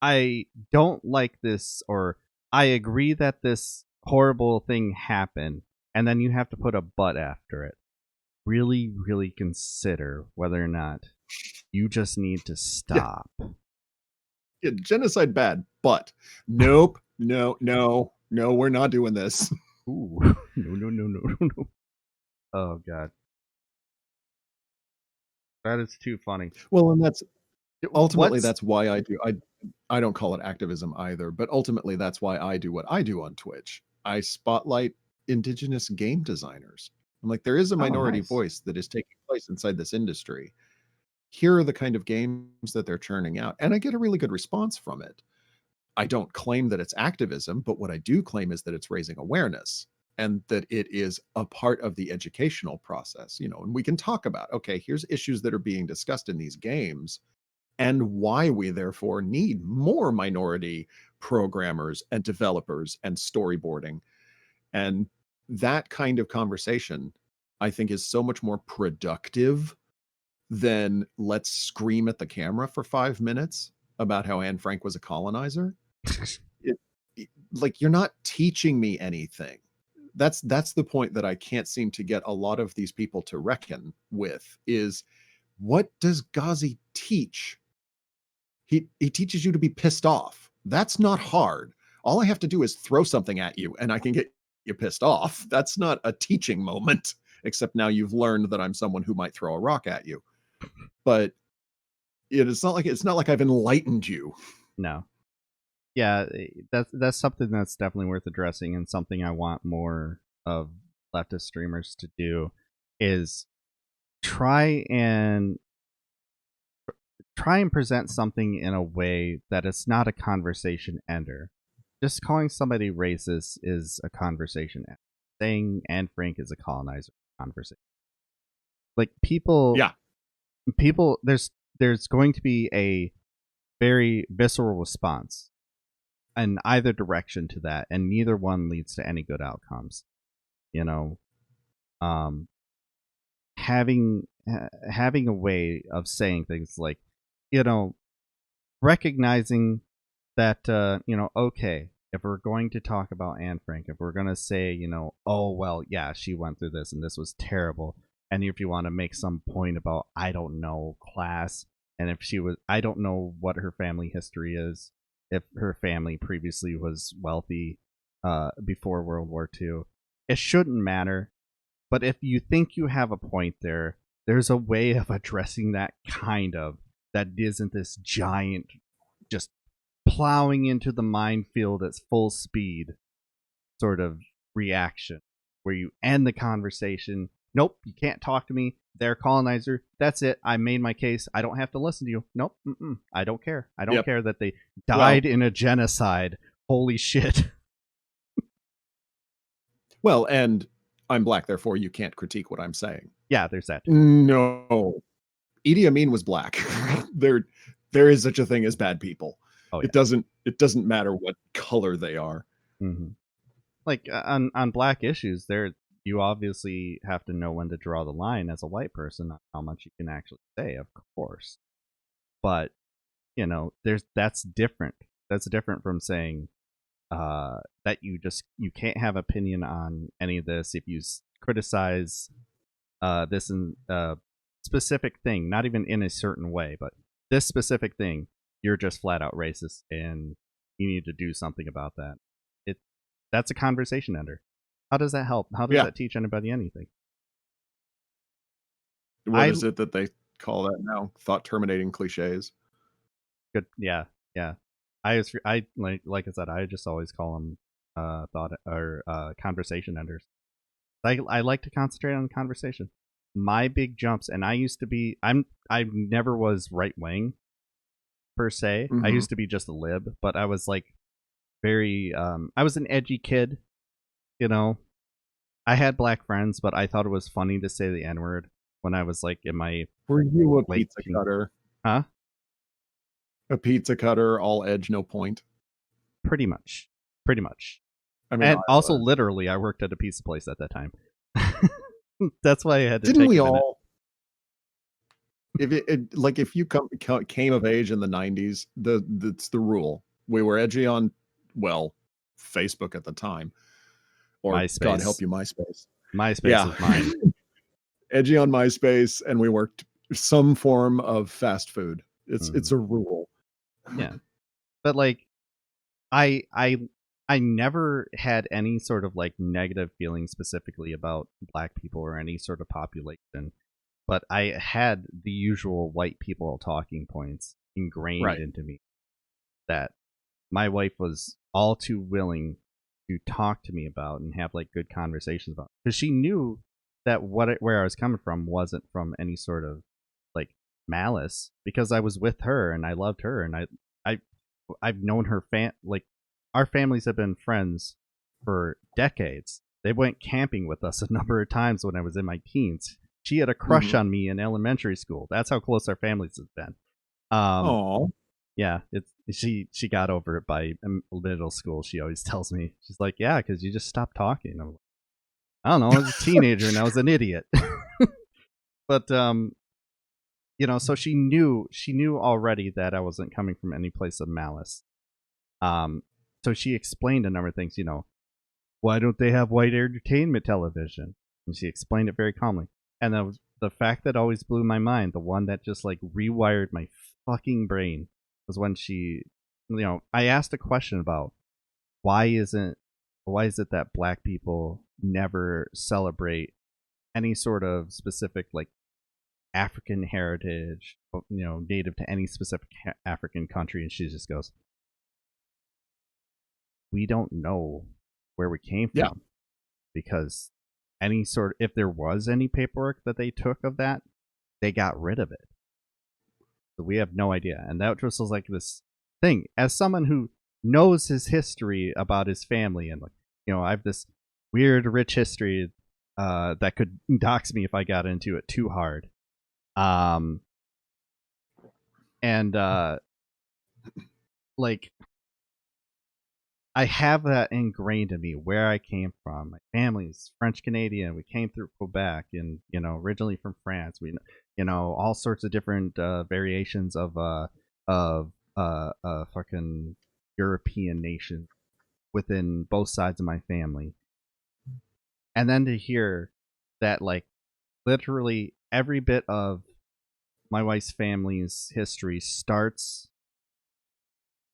I don't like this, or I agree that this horrible thing happened, and then you have to put a but after it. Really, really consider whether or not you just need to stop. Yeah, genocide bad, but nope, no, we're not doing this. Ooh, no. Oh god, that is too funny. Well, and that's ultimately that's why I don't call it activism either, but ultimately that's why I do what I do on Twitch. I spotlight Indigenous game designers. I'm like, there is a minority voice that is taking place inside this industry. Here are the kind of games that they're churning out, and I get a really good response from it. I don't claim that it's activism, but what I do claim is that it's raising awareness and that it is a part of the educational process, and we can talk about, okay, here's issues that are being discussed in these games and why we therefore need more minority programmers and developers and storyboarding. And that kind of conversation, I think, is so much more productive than let's scream at the camera for 5 minutes about how Anne Frank was a colonizer. Like, you're not teaching me anything. That's the point that I can't seem to get a lot of these people to reckon with, is what does Ghazi teach? He teaches you to be pissed off. That's not hard. All I have to do is throw something at you and I can get you pissed off. That's not a teaching moment, except now you've learned that I'm someone who might throw a rock at you. But it's not like I've enlightened you. No. Yeah, that's something that's definitely worth addressing, and something I want more of leftist streamers to do is try and present something in a way that it's not a conversation ender. Just calling somebody racist is a conversation ender. Saying Anne Frank is a colonizer conversation. Like people there's going to be a very visceral response in either direction to that, and neither one leads to any good outcomes. having a way of saying things like, you know, recognizing that okay, if we're going to talk about Anne Frank, if we're going to say, oh well, yeah, she went through this and this was terrible, and if you want to make some point about, I don't know, class, and if she was, I don't know what her family history is, if her family previously was wealthy before World War II, it shouldn't matter. But if you think you have a point there, there's a way of addressing that, kind of, that isn't this giant, just plowing into the minefield at full speed sort of reaction, where you end the conversation. Nope, you can't talk to me. They're a colonizer. That's it. I made my case. I don't have to listen to you. Nope. I don't care. I don't Yep. care that they Well, died in a genocide. Holy shit. well, and I'm black, therefore you can't critique what I'm saying. Yeah, there's that. No. Idi Amin was black. there is such a thing as bad people. Oh It yeah. doesn't matter what color they are. Mm-hmm. Like on black issues, there you obviously have to know when to draw the line as a white person on how much you can actually say, of course. But that's different. That's different from saying that you can't have opinion on any of this if you criticize this in specific thing, not even in a certain way, but this specific thing, you're just flat out racist, and you need to do something about that. It That's a conversation ender. How does that help? How does Yeah. that teach anybody anything? What is it that they call that now? Thought terminating cliches. Good. Yeah. I like I said, I just always call them thought or conversation enders. I like to concentrate on conversation. My big jumps, and I never was right wing per se. I used to be just a lib, but I was like very I was an edgy kid, you know. I had black friends, but I thought it was funny to say the N word when I was like in my Were you a late pizza cutter? Huh? A pizza cutter, all edge, no point. Pretty much. Pretty much. I mean, And I also, was. literally, I worked at a pizza place at that time. That's why I had to Didn't take we a minute. all? If you came of age in the 90s, that's the rule. We were edgy on, well, Facebook at the time, or God help MySpace. you, MySpace. MySpace Yeah, is mine. edgy on MySpace, and we worked some form of fast food. It's a rule. Yeah, but like, I I I never had any sort of like negative feeling specifically about black people or any sort of population, but I had the usual white people talking points ingrained Right. into me that my wife was all too willing to talk to me about and have like good conversations about, because she knew that where I was coming from wasn't from any sort of like malice, because I was with her and I loved her, and I I've known her like our families have been friends for decades. They went camping with us a number of times when I was in my teens. She had a crush on me in elementary school. That's how close our families have been. Oh, Yeah, she got over it by middle school. She always tells me, she's like, yeah, because you just stopped talking. I'm like, I don't know, I was a teenager and I was an idiot. But so she knew already that I wasn't coming from any place of malice. So she explained a number of things. Why don't they have white entertainment television? And she explained it very calmly. And that was the fact that always blew my mind. The one that just like rewired my fucking brain was when I asked a question about why isn't why is it that black people never celebrate any sort of specific like African heritage, native to any specific African country, and she just goes, we don't know where we came from. yeah. Because if there was any paperwork that they took of that, they got rid of it. So we have no idea. And that just was like this thing. As someone who knows his history about his family, and like, I have this weird rich history that could dox me if I got into it too hard. And like I have that ingrained in me where I came from. My family's French Canadian. We came through Quebec, and originally from France. We, all sorts of different variations of fucking European nations within both sides of my family. And then to hear that, like, literally every bit of my wife's family's history starts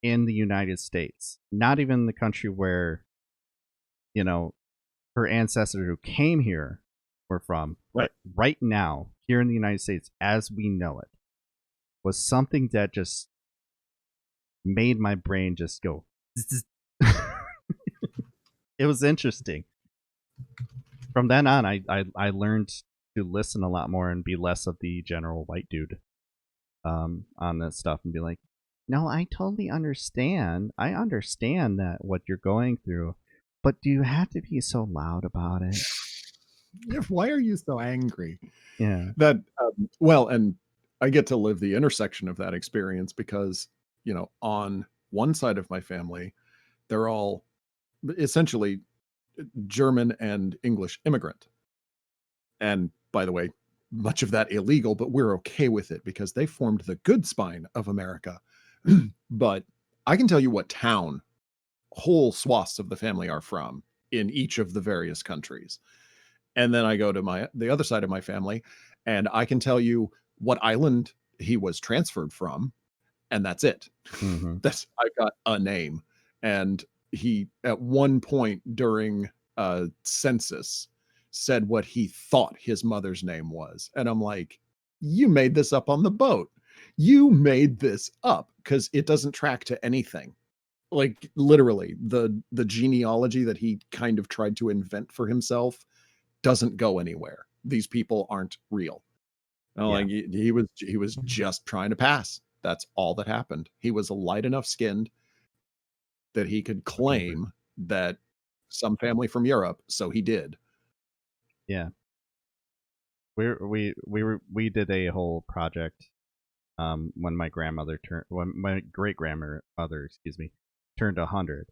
in the United States, not even the country where, you know, her ancestors who came here were from, Right. but right now, here in the United States, as we know it, was something that just made my brain just go. It was interesting. From then on, I learned to listen a lot more and be less of the general white dude on this stuff, and be like, no, I totally understand. I understand that what you're going through, but do you have to be so loud about it? Why are you so angry? Yeah. That well, and I get to live the intersection of that experience because, on one side of my family, they're all essentially German and English immigrant. And by the way, much of that illegal, but we're okay with it because they formed the good spine of America. But I can tell you what town whole swaths of the family are from in each of the various countries. And then I go to the other side of my family, and I can tell you what island he was transferred from, and that's it. Mm-hmm. That's I've got a name. And he at one point during a census said what he thought his mother's name was. And I'm like, you made this up on the boat. You made this up because it doesn't track to anything. Like literally, the genealogy that he kind of tried to invent for himself doesn't go anywhere. These people aren't real. Yeah. Like he was just trying to pass. That's all that happened. He was light enough skinned that he could Took over. claim that some family from Europe, so he did. Yeah. We did a whole project when my great grandmother, excuse me, turned 100.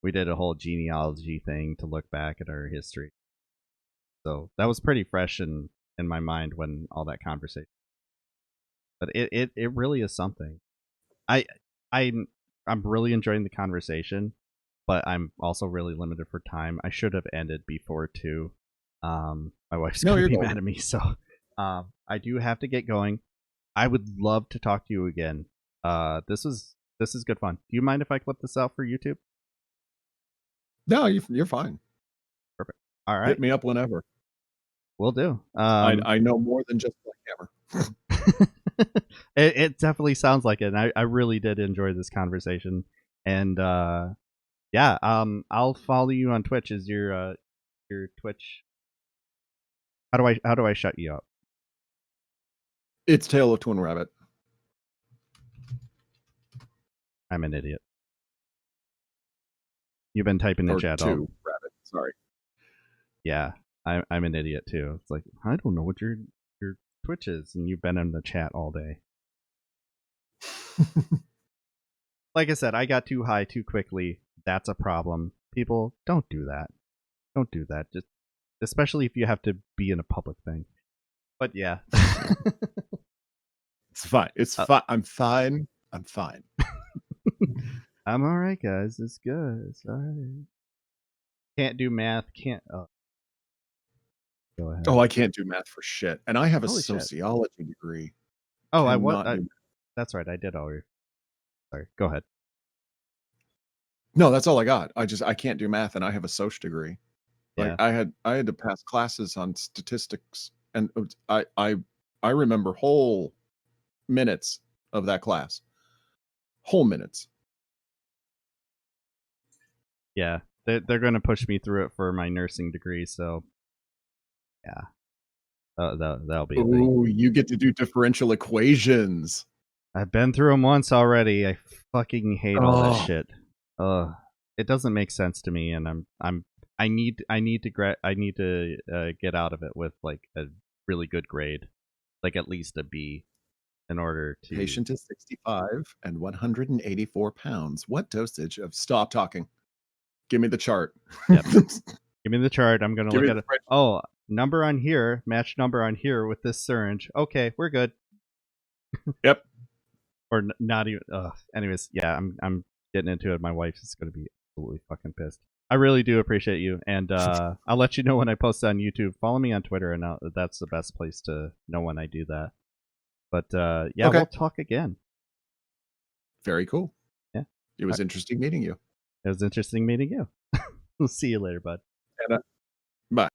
We did a whole genealogy thing to look back at our history. So that was pretty fresh in my mind when all that conversation. But it really is something. I I I'm really enjoying the conversation, but I'm also really limited for time. I should have ended before 2. My wife's No, gonna you're be golden. mad at me, so I do have to get going. I would love to talk to you again. This is good fun. Do you mind if I clip this out for YouTube? No, you're fine. Perfect. All right, Hit me up whenever. we'll do. I know more than just Hammer. It definitely sounds like it. And I really did enjoy this conversation, and yeah, I'll follow you on Twitch. Is your Twitch? How do I shut you up? It's Tale of Twin Rabbit. I'm an idiot. You've been typing in Or chat all. two Rabbit. Sorry. Yeah, I'm an idiot too. It's like I don't know what your Twitch is, and you've been in the chat all day. Like I said, I got too high too quickly. That's a problem. People, don't do that. Don't do that. Just especially if you have to be in a public thing. But yeah. It's fine. It's Uh, fine. I'm fine. I'm fine. I'm all right, guys. It's good. It's all right. Can't do math. Can't. Oh, go ahead. Oh, I can't do math for shit. And I have a Holy shit. sociology degree. Oh, I what? Cannot do math. That's right. I did already. Sorry. Go ahead. No, that's all I got. I can't do math and I have a soc degree. Like Yeah. I had to pass classes on statistics and I remember whole minutes of that class. Whole minutes. Yeah. They're going to push me through it for my nursing degree. So yeah, that'll be a thing. Oh, you get to do differential equations. I've been through them once already. I fucking hate all that Oh, shit. Ugh. It doesn't make sense to me, and I need to get out of it with like a really good grade, like at least a B, in order to. patient is 65 and 184 pounds. What dosage of stop talking? Give me the chart. Yep. Give me the chart. I'm going to look at it. Right. Oh, number on here, match number on here with this syringe. Okay, we're good. Yep. Or not even. Anyways, yeah, I'm getting into it. My wife is going to be absolutely fucking pissed. I really do appreciate you, and I'll let you know when I post on YouTube. Follow me on Twitter, and that's the best place to know when I do that. But yeah, Okay. we'll talk again. Very cool. Yeah. It was interesting meeting you. It was interesting meeting you. We'll see you later, bud. And, bye.